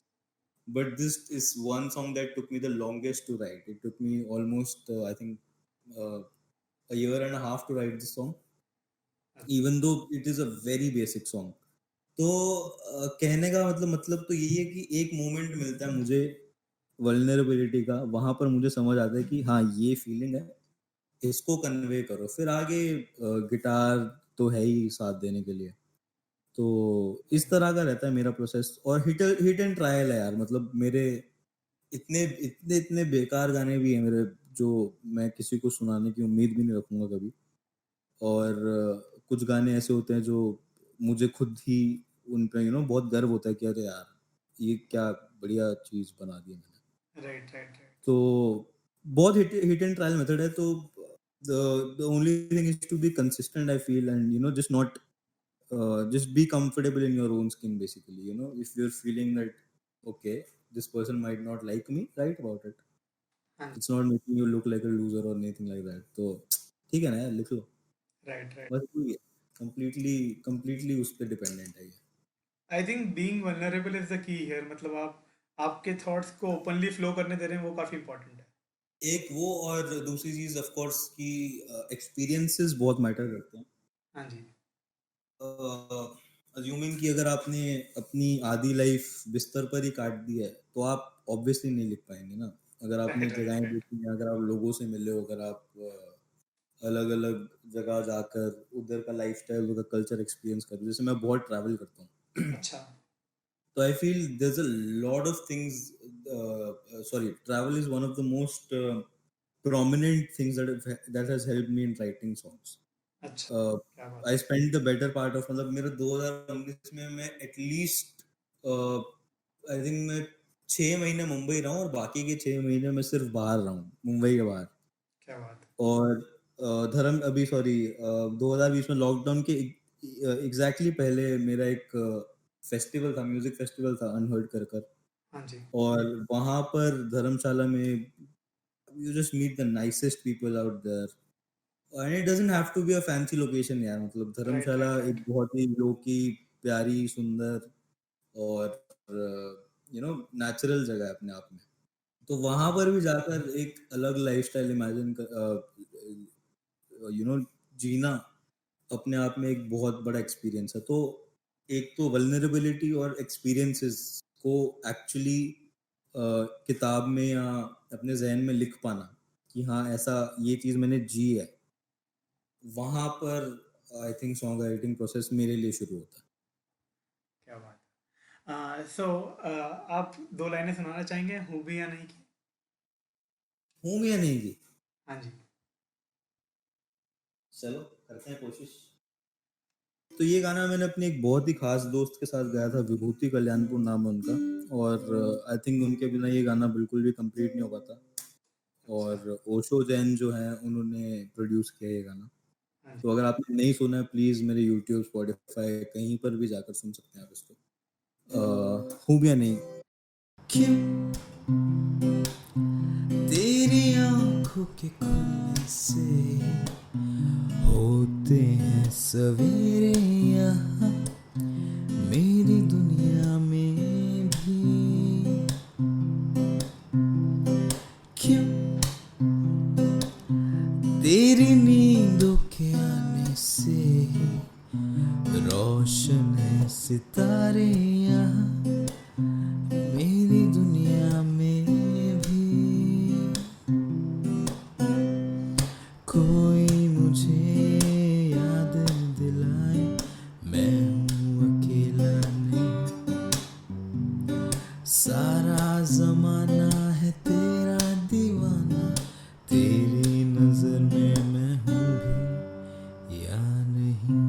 But this is one song that took me the longest to write. It took me almost I think uh, a year and a half to write this song, even though it is a very basic song. तो कहने का मतलब तो यही है कि एक moment मिलता है मुझे वल्नरेबिलिटी का, वहां पर मुझे समझ आता है कि हाँ ये फीलिंग है, इसको कन्वे करो। फिर आगे गिटार तो है ही साथ देने के लिए। तो इस तरह का रहता है मेरा प्रोसेस, और हिट एंड ट्रायल है यार। मतलब मेरे इतने इतने इतने बेकार गाने भी हैं मेरे, जो मैं किसी को सुनाने की उम्मीद भी नहीं रखूंगा कभी। और कुछ गाने ऐसे होते हैं जो मुझे खुद ही उन पे बहुत गर्व होता है कि अरे यार ये क्या बढ़िया चीज बना दी है मैंने। Right, right, right. तो बहुत हिट एंड ट्रायल मेथड है। तो the only thing is to be consistent, I feel, and just not just be comfortable in your own skin basically. If you're feeling that okay, this person might not like me, write about it. हाँ जी। It's not making you look like a loser or anything like that. तो ठीक है ना यार, लिख लो। Right, right. बस वही है, completely completely उस पे डिपेंडेंट है ये। I think being vulnerable is the key here, मतलब आप आपके थॉट्स को ओपनली फ्लो करने दे रहे हैं, वो काफ़ी इंपॉर्टेंट है। एक वो, और दूसरी चीज ऑफ कोर्स की एक्सपीरियंसेस बहुत मैटर करते हैं। हाँ जी। अज्यूमिंग कि अगर आपने अपनी आधी लाइफ बिस्तर पर ही काट दी है तो आप ऑब्वियसली नहीं लिख पाएंगे ना। अगर आपने राइट राइट जगहें राइट। देखी हैं, अगर आप लोगों से मिले हो, अगर आप अलग अलग जगह जाकर उधर का लाइफस्टाइल, उधर का कल्चर एक्सपीरियंस कर रहे हो, जैसे मैं बहुत ट्रैवल करता हूँ अच्छा। तो I feel there's a lot of things, sorry, travel is one of the most prominent things that has helped me in writing songs. अच्छा, uh, क्या बात I spent the better part of, मतलब मेरा 2019 में मैं एटलीस्ट आई थिंक मैं 6 महीने मुंबई रहा हूँ और बाकी के 6 महीने मैं सिर्फ बाहर रहा हूँ, मुंबई के बाहर। क्या बात और धर्म अभी सॉरी 2020 में लॉकडाउन के एग्जैक्टली पहले मेरा एक फेस्टिवल था, म्यूजिक फेस्टिवल था अनहर्ड कर कर। हाँ जी। और वहां पर धर्मशाला में you just meet the nicest people out there and it doesn't have to be a fancy location यार, मतलब राइट धर्मशाला राइट राइट। एक बहुत ही लो की, प्यारी, सुंदर और नेचुरल जगह है अपने आप में। तो वहां जी। पर भी जाकर एक अलग लाइफस्टाइल इमेजिन जीना अपने आप में एक बहुत बड़ा एक्सपीरियंस है। तो एक तो वल्नरेबिलिटी और एक्सपीरियंसेस को एक्चुअली किताब में या अपने जहन में लिख पाना कि हाँ ऐसा ये चीज मैंने जी है, वहां पर I think song writing process मेरे लिए शुरू होता है। क्या बात। सो आप दो लाइनें सुनाना चाहेंगे, हूँ भी या नहीं की? हूँ या नहीं जी? हाँ जी। चलो करते हैं कोशिश। तो ये गाना मैंने अपने एक बहुत ही खास दोस्त के साथ गाया था, विभूति कल्याणपुर नाम है उनका। और आई थिंक उनके बिना ये गाना बिल्कुल भी कंप्लीट नहीं हो पाता। अच्छा। और ओशो जैन जो है उन्होंने प्रोड्यूस किया ये गाना। हाँ जी। तो अगर आपने नहीं सुना है प्लीज मेरे यूट्यूब, स्पॉटिफाई कहीं पर भी जाकर सुन सकते हैं आप इसको। हूँ भी या नहीं। क्यों तेरी आंखों के खुलने से होते हैं सवेरे यहाँ मेरी दुनिया में भी। क्यों तेरी नींदों के आने से रोशन है सितारे यहाँ मेरी दुनिया में भी। कोई मुझे याद दिलाए मैं हूँ अकेला नहीं, सारा जमाना है तेरा दीवाना, तेरी नजर में मैं हूँ भी या नहीं।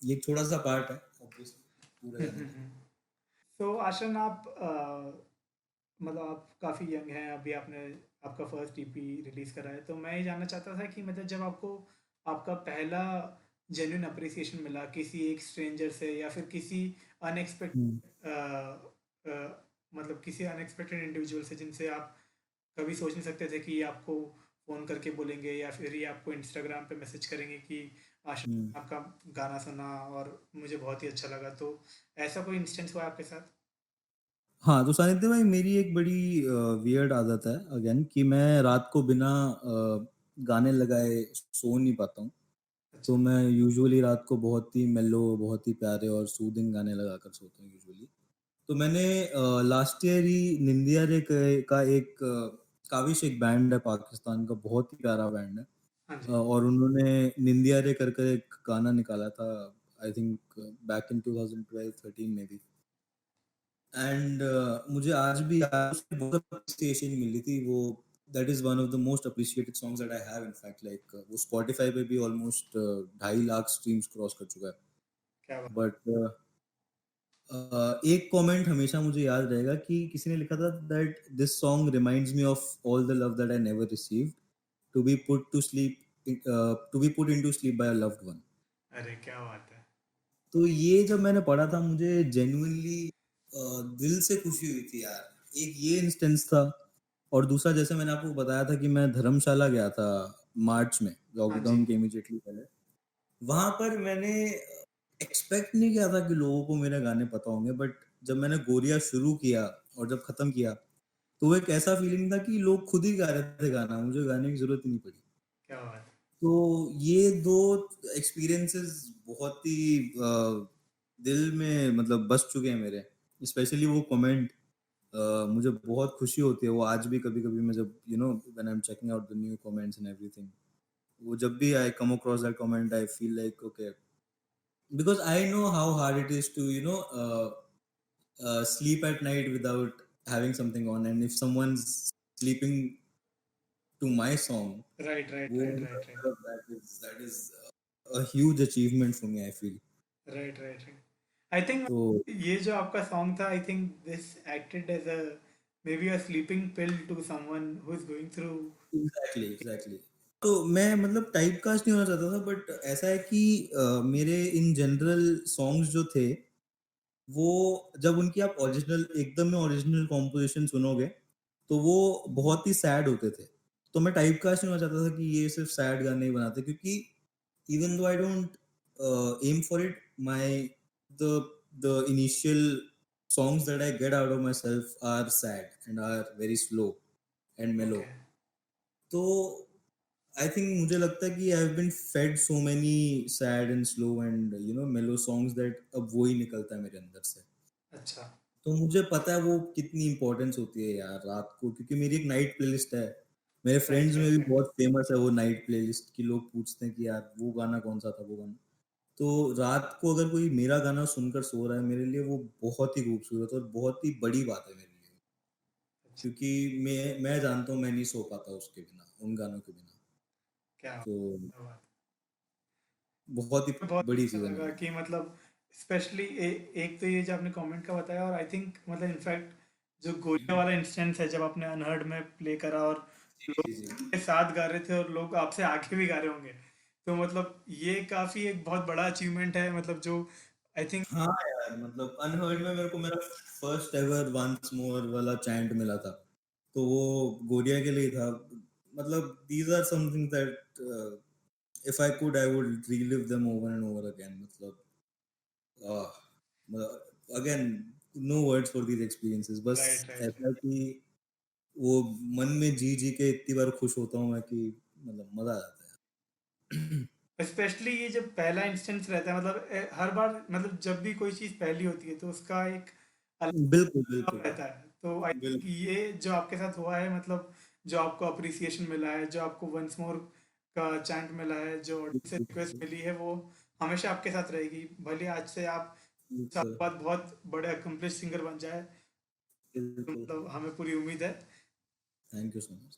ये एक छोटा सा पार्ट है obviously पूरे गाने का। तो आशन, आप मतलब आप काफ़ी यंग हैं, अभी आपने आपका फर्स्ट ईपी रिलीज़ करा है, तो मैं ये जानना चाहता था कि मतलब जब आपको आपका पहला जेन्युइन अप्रिसिएशन मिला किसी एक स्ट्रेंजर से या फिर किसी हम्म। अनएक्सपेक्टेड मतलब किसी अनएक्सपेक्टेड इंडिविजुअल से जिनसे आप कभी सोच नहीं सकते थे कि ये आपको फ़ोन करके बोलेंगे या फिर ये आपको इंस्टाग्राम पे मैसेज करेंगे कि हम्म। आशा आपका गाना सुना और मुझे बहुत ही अच्छा लगा, तो ऐसा कोई इंस्टेंस हुआ आपके साथ? हाँ तो सानिध्य भाई, मेरी एक बड़ी वियर्ड आदत है अगेन कि मैं रात को बिना गाने लगाए सो नहीं पाता हूँ। तो अच्छा। मैं यूजुअली रात को बहुत ही मेलो, बहुत ही प्यारे और सूदिंग गाने लगा कर सोता हूँ यूजुअली। तो मैंने लास्ट ईयर ही निंदिया रे का एक काविश एक बैंड है पाकिस्तान का, बहुत ही प्यारा बैंड है। हाँ जी। और उन्होंने निंदिया रे कर कर एक गाना निकाला था, आई थिंक बैक इन 2012-13 में भी। एंड मुझे आज भी याद उसमें बहुत अप्रिसिएशन मिली थी वो। That is one of the most appreciated songs that I have, in fact like वो स्पॉटिफाई पे भी ऑलमोस्ट 2.5 लाख स्ट्रीम्स क्रॉस कर चुका है। क्या बात। बट एक कमेंट हमेशा मुझे याद रहेगा कि किसी ने लिखा था that this song reminds me of all the love that I never received, to be put to sleep, to be put into sleep by a loved one. अरे क्या बात है। तो ये जब मैंने पढ़ा था मुझे जेन्युइनली दिल से खुशी हुई थी यार। एक ये इंस्टेंस था। और दूसरा, जैसे मैंने आपको बताया था कि मैं धर्मशाला गया था मार्च में, हाँ जी। लॉकडाउन के इमीडिएटली पहले। वहां पर मैंने एक्सपेक्ट नहीं किया था कि लोगों को मेरे गाने पता होंगे, बट जब मैंने गोरिया शुरू किया और जब खत्म किया तो वो एक ऐसा फीलिंग था कि लोग खुद ही गा रहे थे गाना, मुझे गाने की जरूरत ही नहीं पड़ी। क्या बात है। तो ये दो एक्सपीरियंसेस बहुत ही दिल में मतलब बस चुके हैं मेरे। स्पेशली वो कमेंट, मुझे बहुत खुशी होती है वो आज भी। कभी कभी मैं जब when I am checking out the new comments and everything, वो जब भी I come across that comment I feel like okay, because I know how hard it is to sleep at night without having something on, and if someone's sleeping to my song, Right, right, वो right, right, right, मतलब that is a huge achievement for me, I feel. right, right, right. I think तो ये जो आपका song था, I think this acted as a maybe a sleeping pill to someone who is going through. Exactly तो मैं मतलब type cast नहीं होना चाहता था, बट ऐसा है कि मेरे इन जनरल सॉन्ग्स जो थे, वो जब उनकी आप ओरिजिनल एकदम में ओरिजिनल कॉम्पोजिशन सुनोगे तो वो बहुत ही सैड होते थे। तो मैं टाइप कास्ट नहीं होना चाहता था कि ये सिर्फ सैड गाने ही बनाते, क्योंकि even though I don't am for it, my the the initial songs that I get out of myself are sad and are very slow and mellow. Okay. तो आई थिंक मुझे लगता है कि I have been fed so many sad and slow and mellow songs that अब वो ही निकलता है मेरे अंदर से। अच्छा। तो मुझे पता है वो कितनी इंपॉर्टेंस होती है यार रात को, क्योंकि मेरी एक नाइट प्लेलिस्ट है। मेरे Right, फ्रेंड्स में right, भी right. बहुत फेमस है वो नाइट प्लेलिस्ट, कि लोग पूछते हैं कि यार वो गाना कौन सा था, वो गाना। तो रात को अगर कोई मेरा गाना सुनकर सो रहा है, मेरे लिए वो बहुत ही खूबसूरत और बहुत ही बड़ी बात है मेरे लिए, अच्छा। क्योंकि मैं जानता हूँ मैं नहीं सो पाता उसके बिना, उन गानों के बिना। क्या तो क्या बात। बहुत ही बहुत बड़ी अच्छा चीज़ है लगा मेरे लिए। कि मतलब स्पेशली एक तो ये जो आपने कमेंट का बताया, और आई थिंक मतलब इनफैक्ट जो गोलियां वाला इंस्टेंस है जब आपने अनहर्ड में प्ले करा और लोग जी, जी। के साथ गा रहे थे और लोग आपसे आगे भी गा रहे होंगे, तो मतलब ये काफी एक बहुत बड़ा अचीवमेंट है, मतलब जो आई थिंक। हाँ यार, मतलब अनहर्ड में मेरे को मेरा फर्स्ट एवर वंस मोर वाला चैंट मिला था, तो वो गोरिया के लिए था। मतलब these are something that if I could I would relive them over and over again. मतलब again, no words for these experiences. बस राइट, राइट, ऐसा कि वो मन में जी जी के इतनी बार खुश होता हूँ मैं कि मतलब मजा आ जाता है। स्पेशली ये जब पहला इंस्टेंस रहता है, मतलब हर बार मतलब जब भी कोई चीज़ पहली होती है तो उसका एक बिल्कुल अब बिल्कुल रहता है, तो आई थिंक बिल्कुल ये जो आपके साथ हुआ है, मतलब जो आपको अप्रिसिएशन मिला है, जो आपको वंस मोर का चांट मिला है, जो ऑडियंस से रिक्वेस्ट बिल्कुल मिली है, वो हमेशा आपके साथ रहेगी, भले आज से आप साल बिल्कुल बाद बहुत बड़े अकम्पलिश सिंगर बन जाए, तो बिल्कुल। मतलब हमें पूरी उम्मीद है। Thank you so much.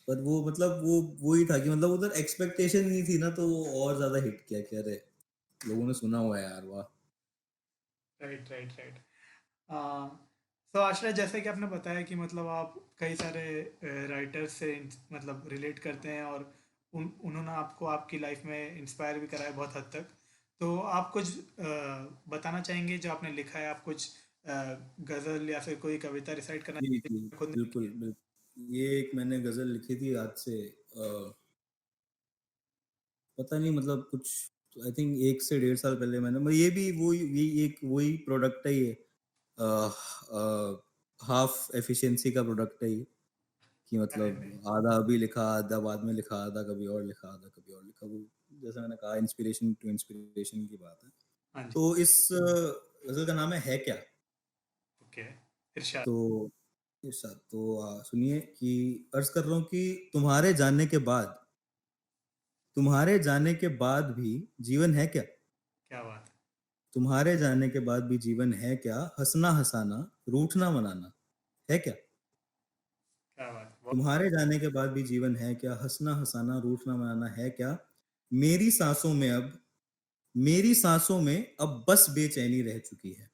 पर वो मतलब वो ही था कि मतलब उधर एक्सपेक्टेशन नहीं थी ना, तो वो और ज्यादा हिट किया कि अरे लोगों ने सुना हुआ है यार, वाह। Right, right, right. तो आशरा, जैसे कि आपने बताया कि मतलब आप कई सारे राइटर्स से मतलब रिलेट करते हैं, और उन्होंने आपको आपकी लाइफ में इंस्पायर भी करा है बहुत हद तक, तो आप कुछ बताना चाहेंगे जो आपने लिखा है? आप कुछ गज़ल या फिर कोई कविता रिसाइट करना जी चाहेंगे जी, जो खुद ने लिखी बिल्कुल है? बिल्कुल। ये एक मैंने गजल लिखी थी आज से पता नहीं मतलब कुछ, आई थिंक 1 से 1.5 साल पहले मैंने, मतलब ये भी वही एक वही प्रोडक्ट है ये, हाफ एफिशिएंसी का प्रोडक्ट है ये, कि अरे नहीं। मतलब आधा अभी लिखा, आधा बाद में लिखा, आधा कभी और लिखा, आधा कभी और लिखा। वो जैसे मैंने कहा, इंस्पिरेशन टू इंस्पिरेशन की बात है। हाँ जी। तो इस गजल का नाम है क्या। ओके। इरशाद। तो इरशाद, तो सुनिए कि अर्ज कर रहा हूँ कि तुम्हारे जाने के बाद भी जीवन है क्या। क्या बात है। तुम्हारे जाने के बाद भी जीवन है क्या, हंसना हंसाना रूठना मनाना है क्या। क्या बात है, बहुत। तुम्हारे जाने के बाद भी जीवन है क्या, हंसना हंसाना रूठना मनाना है क्या। मेरी सांसों में अब मेरी सांसों में अब बस बेचैनी रह चुकी है।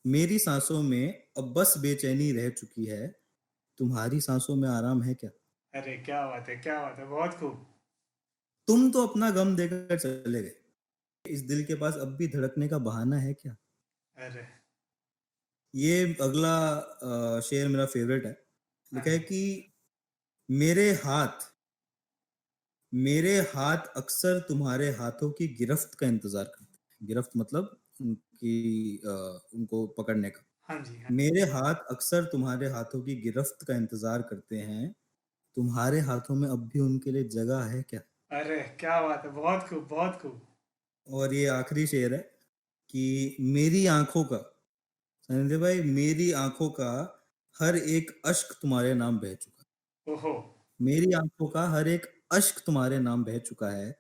मेरी सांसों में अब बस बेचैनी रह चुकी है। तुम्हारी सांसों में आराम है क्या। अरे क्या बात है, क्या बात है, बहुत खूब। तुम तो अपना गम देकर चले गए, इस दिल के पास अब भी धड़कने का बहाना है क्या। अरे। ये अगला शेर मेरा फेवरेट है। हाँ लिखा है जी। कि मेरे हाथ मेरे हाथ अक्सर तुम्हारे हाथों की गिरफ्त का इंतजार करते हैं। गिरफ्त मतलब उनकी उनको पकड़ने का। हाँ जी, हाँ। मेरे हाथ अक्सर तुम्हारे हाथों की गिरफ्त का इंतजार करते हैं। तुम्हारे हाथों में अब भी उनके लिए जगह है क्या। अरे क्या बात है, बहुत खूब बहुत खूब। और ये आखिरी शेर है कि मेरी आंखों का, संजय भाई, मेरी आंखों का हर एक अश्क तुम्हारे नाम बह चुका ओहो। है। मेरी आंखों का हर एक अश्क तुम्हारे नाम बह चुका है।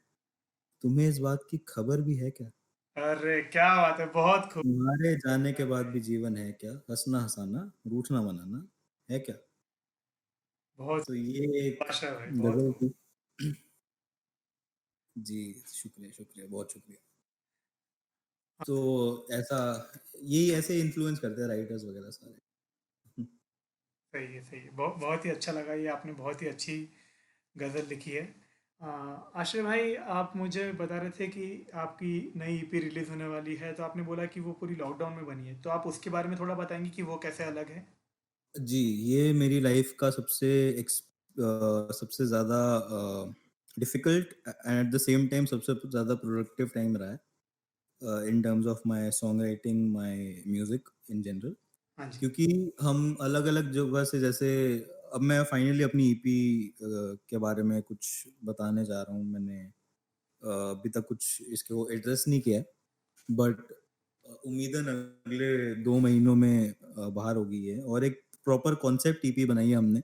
तुम्हें इस बात की खबर भी है क्या? अरे क्या बात है, बहुत खूब। तुम्हारे जाने के आशा बाद भाई, भी जीवन है क्या? हंसना हंसाना, रूठना मनाना है क्या? बहुत तो ये एक आशा भाई, बहुत गजल खूब। थी। जी, शुक्रिया शुक्रिया, बहुत शुक्रिया। तो ऐसा, यही ऐसे इन्फ्लुएंस करते हैं राइटर्स वगैरह सारे। सही है सही है, बहुत बहुत ही अच्छा लगा, ये आपने बहुत ही अच्छी गज़ल लिखी है। अ, आश्रय भाई, आप मुझे बता रहे थे कि आपकी नई ईपी रिलीज़ होने वाली है, तो आपने बोला कि वो पूरी लॉकडाउन में बनी है, तो आप उसके बारे में थोड़ा बताएंगे कि वो कैसे अलग है। जी, ये मेरी लाइफ का सबसे ज़्यादा difficult and at the same time सबसे ज़्यादा प्रोडक्टिव टाइम रहा है इन terms of my song writing, my music in general. हाँ जी। क्योंकि हम अलग-अलग जगह से, जैसे अब मैं फाइनली अपनी ईपी के बारे में कुछ बताने जा रहा हूँ। मैंने अभी तक कुछ इसको एड्रेस नहीं किया है, बट उम्मीदन अगले 2 महीनों में बाहर होगी ये। और एक प्रॉपर कॉन्सेप्ट ईपी बनाई है हमने।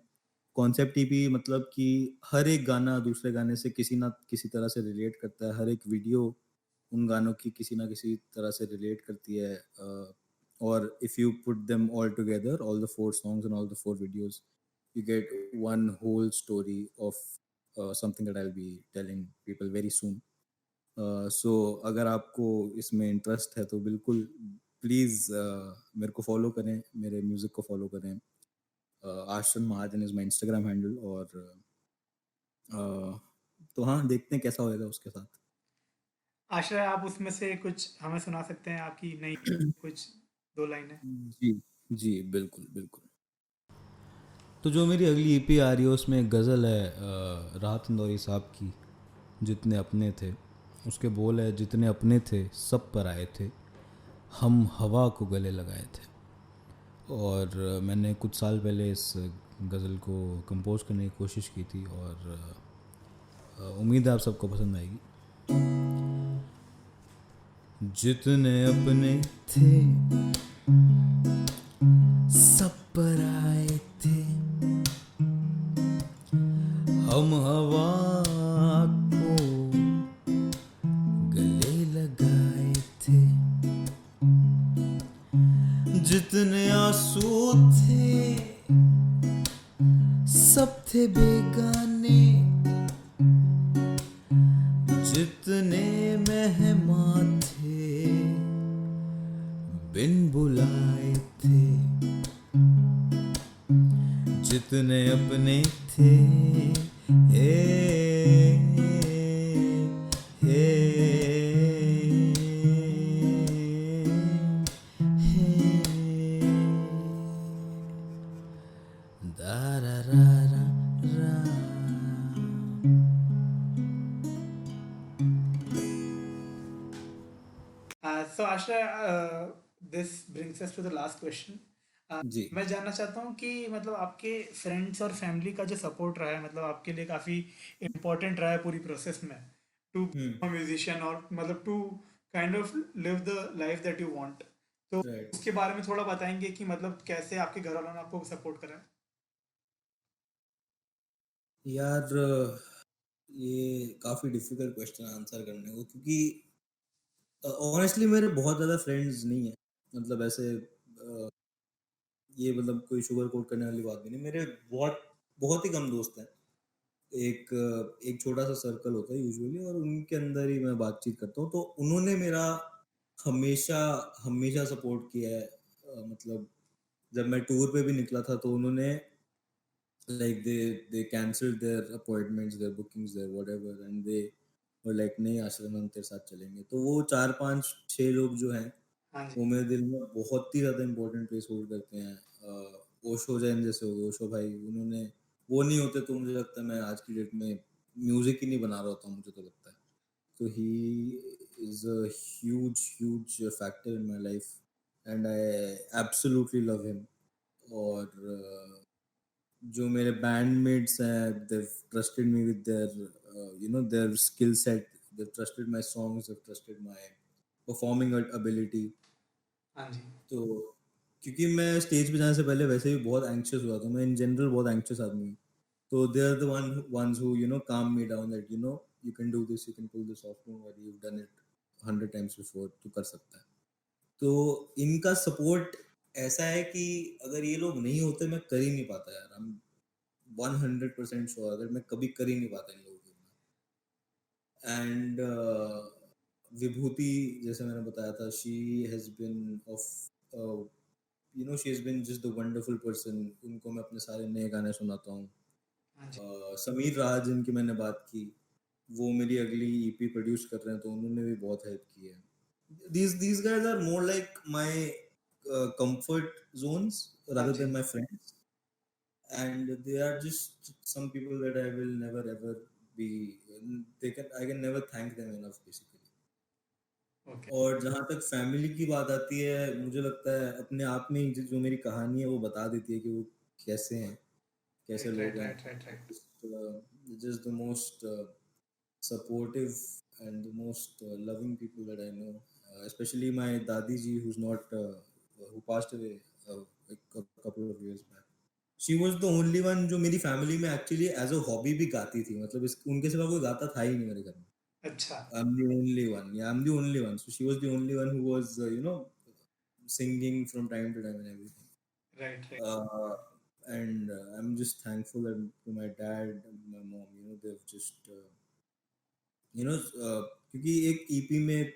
कॉन्सेप्ट ईपी मतलब कि हर एक गाना दूसरे गाने से किसी ना किसी तरह से रिलेट करता है, हर एक वीडियो उन गानों की किसी ना किसी तरह से रिलेट करती है। और if you put them all together, all the 4 songs and all the 4 videos, you get one whole story of something that I'll be telling people very soon. सो अगर आपको इसमें इंटरेस्ट है तो बिल्कुल प्लीज़ मेरे को फॉलो करें, मेरे म्यूज़िक को फॉलो करें। आश्रम महाजन इज़ माय इंस्टाग्राम हैंडल। और तो हाँ, देखते हैं कैसा होएगा उसके साथ। आश्रय, आप उसमें से कुछ हमें सुना सकते हैं, आपकी नई कुछ दो लाइनें। जी, जी, बिल्कुल, बिल्कुल। तो जो मेरी अगली ईपी आ रही है उसमें एक गज़ल है राहत इंदौरी साहब की, जितने अपने थे। उसके बोल है, जितने अपने थे सब पर आए थे, हम हवा को गले लगाए थे। और मैंने कुछ साल पहले इस गज़ल को कंपोज करने की कोशिश की थी, और उम्मीद है आप सबको पसंद आएगी। जितने अपने थे सब पर आए थे, हम हवा को गले लगाए थे। जितने आंसू थे सब थे बेगाने, जितने मेहमान थे बिन बुलाए थे, जितने अपने थे ए, हे, दा रा रा रा रा। So Ashray, this brings us to the last question. जी। मैं जानना चाहता हूँ कि मतलब आपके फ्रेंड्स और फैमिली का जो सपोर्ट रहा है, मतलब आपके लिए काफ़ी इम्पोर्टेंट रहा है पूरी प्रोसेस में, टू हम्म। म्यूजिशियन, और मतलब to kind of live the life that you want, तो राइट। उसके बारे में थोड़ा बताएंगे कि मतलब कैसे आपके घर वालों ने आपको सपोर्ट करा है। यार, ये काफ़ी डिफिकल्ट क्वेश्चन आंसर करने को, क्योंकि ऑनेस्टली मेरे बहुत ज़्यादा फ्रेंड्स नहीं है। मतलब ऐसे ये मतलब कोई शुगर कोट करने वाली बात भी नहीं। मेरे बहुत बहुत ही कम दोस्त हैं। एक छोटा सा सर्कल होता है यूजुअली, और उनके अंदर ही मैं बातचीत करता हूँ। तो उन्होंने मेरा हमेशा हमेशा सपोर्ट किया है। मतलब जब मैं टूर पे भी निकला था तो उन्होंने, like they canceled their appointments, their bookings, their whatever, and they were like, नहीं आश्रम, हम तेरे साथ चलेंगे। तो वो 4 5 6 लोग जो हैं, हाँ जी। वो मेरे दिल में बहुत ही ज़्यादा इंपॉर्टेंट प्लेस होल्ड करते हैं। ओशो जैन जैसे हो गए, ओशो भाई, उन्होंने, वो नहीं होते तो मुझे लगता है मैं आज की डेट में म्यूजिक ही नहीं बना रहा होता, मुझे तो लगता है। तो he is a huge factor in my life, and I absolutely love him. और जो मेरे बैंडमेट्स हैं, दे trusted me with their their skill set, they've trusted my songs, they've trusted my performing ability. हाँ जी। तो क्योंकि मैं स्टेज पे जाने से पहले वैसे भी बहुत एंक्शियस हुआ था, मैं इन जनरल बहुत एंक्शियस आदमी हूँ, तो they are the ones who calm me down that you can do this, you can pull this off, don't worry, you've done it 100 times before, तू कर सकता है। तो इनका सपोर्ट ऐसा है कि अगर ये लोग नहीं होते मैं कर ही नहीं पाता यार। I'm 100% श्योर अगर मैं कभी कर ही नहीं पाता इन लोगों के बिना। एंड विभूति, जैसे मैंने बताया था, she has been of she has been just the wonderful person. उनको मैं अपने सारे नए गाने सुनाता हूँ। हाँ जी। समीर राज जिनकी मैंने बात की, वो मेरी अगली ईपी प्रोड्यूस कर रहे हैं, तो उन्होंने भी बहुत हेल्प की है। these guys are more like my comfort zones हाँ rather जी। than my friends, and they are just some people that I will never ever be, I can never thank them enough basically. Okay. और जहाँ तक family की बात आती है, मुझे लगता है अपने आप में ही जो मेरी कहानी है वो बता देती है कि वो कैसे हैं, कैसे राइट, लोग राइट, हैं। Right, right, right. Just the most supportive and the most loving people that I know, especially my dadi ji, who passed away like a couple of years back. She was the only one जो मेरी family में actually as a hobby भी गाती थी, मतलब उनके सिवा कोई गाता था ही नहीं मेरे घर में। अच्छा। I'm the only one. Yeah, I'm the only one. So she was the only one who was, singing from time to time and everything. Right, right. Uh, and I'm just thankful that to my dad and my mom, they've just, क्योंकि एक EP में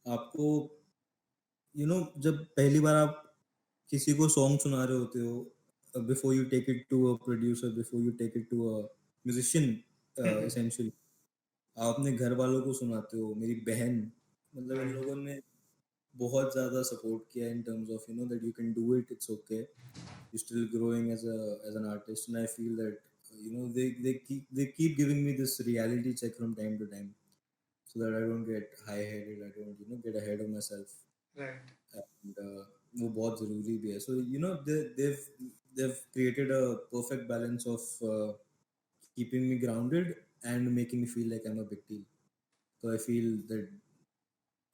आपको, जब पहली बार आप किसी को song सुना रहे होते हो, before you take it to a producer, before you take it to a musician, essentially आप अपने घर वालों को सुनाते हो। मेरी बहन, मतलब इन राइट। लोगों ने बहुत ज़्यादा सपोर्ट किया in terms of that you can do it, it's okay, you're still growing as an artist, and I feel that they keep giving me this reality check from time to time, so that I don't get high headed, I don't get ahead of myself, right. and वो बहुत ज़रूरी भी है। So they've created a perfect balance of keeping me grounded and making me feel like I'm a big deal. So I feel that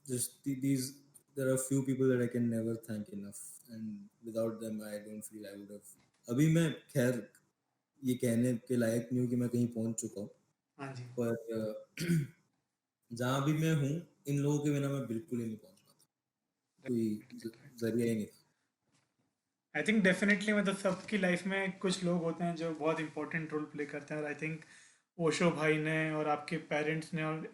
just these there are few people that I can never thank enough, and without them I don't feel I would have, अभी मैं खैर ये कहने के लायक नहीं हूँ कि मैं कहीं पहुंच चुका हूँ, हाँ जी। पर जहाँ भी मैं हूँ, इन लोगों के बिना मैं बिल्कुल ही नहीं पहुंच पाता, कोई जरिया ही नहीं था। आई थिंक डेफिनेटली मतलब सबकी लाइफ में कुछ लोग होते हैं जो बहुत इंपॉर्टेंट रोल प्ले करते हैं, और आई थिंक ओशो भाई ने और आपके पेरेंट्स ने और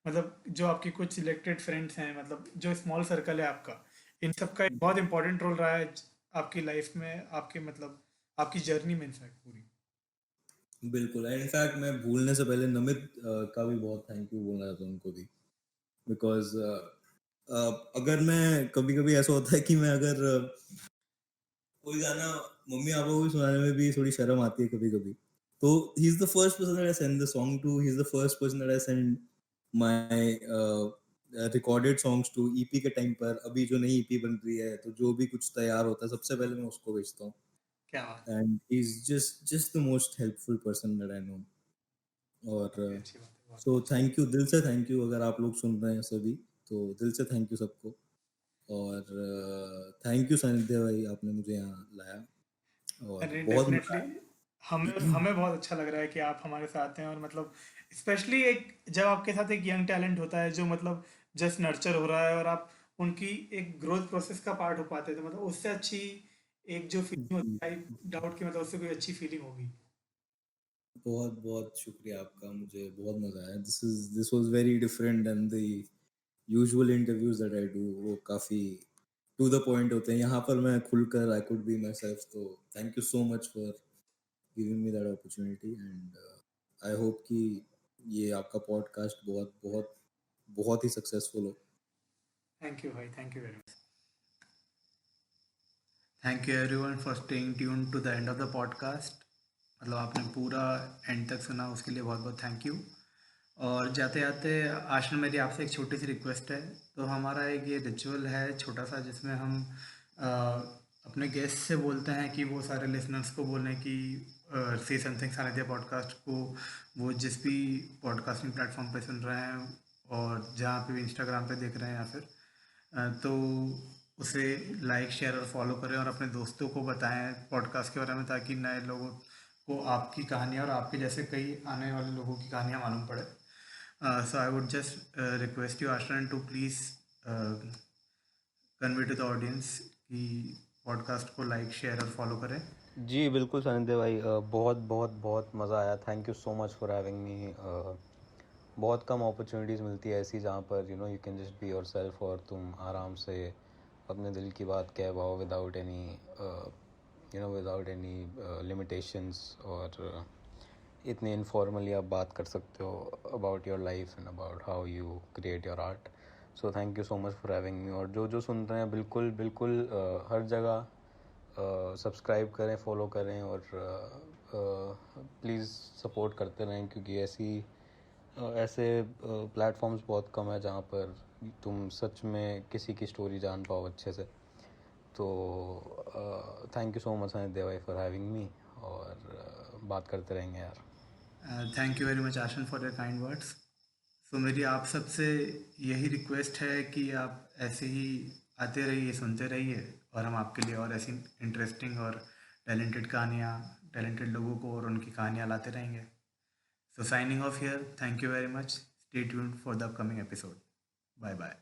मतलब जो आपके कुछ सिलेक्टेड फ्रेंड्स हैं, मतलब जो स्मॉल सर्कल है आपका, इन सब का एक बहुत इंपॉर्टेंट रोल रहा है आपकी लाइफ में, आपके मतलब आपकी जर्नी में इनफैक्ट पूरी। बिल्कुल, इनफैक्ट मैं भूलने से पहले नमित का भी बहुत थैंक यू बोलना चाहता हूँ उनको भी, बिकॉज अगर मैं कभी कभी ऐसा होता है कि मैं अगर कोई गाना मम्मी पापा को भी सुनाने में भी थोड़ी शर्म आती है कभी कभी, तो he is the first person that I send the song to, he is the first person that I send my recorded songs to. EP के टाइम पर अभी जो नई ईपी बन रही है, तो जो भी कुछ तैयार होता है सबसे पहले मैं उसको भेजता हूँ, क्या बात। And he is just the most helpful person that I know. और काफी अच्छी बात है, बहुत सो अच्छी। थैंक यू, दिल से थैंक यू, अगर आप लोग सुन रहे हैं सभी, तो दिल से थैंक यू सबको। और थैंक यू सानिध्य भाई, आपने मुझे यहाँ लाया और अरे बहुत मजा डेफिनेटली, आया। हमें हमें बहुत अच्छा लग रहा है कि आप हमारे साथ हैं, और मतलब स्पेशली एक जब आपके साथ एक यंग टैलेंट होता है जो मतलब जस्ट नर्चर हो रहा है, और आप उनकी एक ग्रोथ प्रोसेस का पार्ट हो पाते हैं, तो मतलब उससे अच्छी एक जो फीलिंग जी, होती है, आई डाउट कि मतलब उससे कोई अच्छी फीलिंग होगी। बहुत बहुत शुक्रिया आपका, मुझे बहुत मजा आया। This was very different then the usual interviews that I do, वो काफी टू द पॉइंट होते हैं। यहाँ पर मैं खुलकर I could be myself, तो thank you so much for giving me that opportunity, and I hope कि ये आपका पॉडकास्ट बहुत बहुत बहुत ही सक्सेसफुल हो। थैंक यू भाई, thank you very much. Thank you everyone for staying tune to the end of the podcast. मतलब आपने पूरा एंड तक सुना, उसके लिए बहुत बहुत थैंक यू। और जाते जाते आशना, मेरी आपसे एक छोटी सी रिक्वेस्ट है। तो हमारा एक ये रिचुअल है छोटा सा, जिसमें हम अ, अपने गेस्ट से बोलते हैं कि वो सारे लिसनर्स को बोलें कि से समथिंग सानिध्य पॉडकास्ट को वो जिस भी पॉडकास्टिंग प्लेटफॉर्म पे सुन रहे हैं और जहाँ पे भी इंस्टाग्राम पे देख रहे हैं या फिर तो उसे लाइक शेयर और फॉलो करें और अपने दोस्तों को बताएं पॉडकास्ट के बारे में, ताकि नए लोगों को आपकी कहानियाँ और आपके जैसे कई आने वाले लोगों की कहानियाँ मालूम पड़े. So I would just request you, Ashran, to please convey to the audience कि पॉडकास्ट को लाइक शेयर और फॉलो करें. जी बिल्कुल सानिध्य भाई, बहुत बहुत बहुत मज़ा आया. Thank you so much for having me. बहुत कम अपॉर्चुनिटीज़ मिलती है ऐसी जहाँ पर you can just be your self और तुम आराम से अपने दिल की बात कह पाओ विदाउट एनी लिमिटेशंस, और इतने इनफॉर्मली आप बात कर सकते हो about your life and about how you create your art. So thank you so much for having me. और जो जो सुन रहे हैं बिल्कुल बिल्कुल हर जगह सब्सक्राइब करें, फॉलो करें और प्लीज़ सपोर्ट करते रहें, क्योंकि ऐसे प्लेटफॉर्म्स बहुत कम है जहाँ पर तुम सच में किसी की स्टोरी जान पाओ अच्छे से. तो थैंक यू सो मच सानिध्य भाई फॉर हैविंग मी, और बात करते रहेंगे यार. Thank you very much Ashan for your kind words. So मेरी आप सबसे यही रिक्वेस्ट है कि आप ऐसे ही आते रहिए, सुनते रहिए, और हम आपके लिए और ऐसी इंटरेस्टिंग और टैलेंटेड लोगों को और उनकी कहानियाँ लाते रहेंगे. So signing off here. Thank you very much. Stay tuned for the upcoming episode. Bye bye.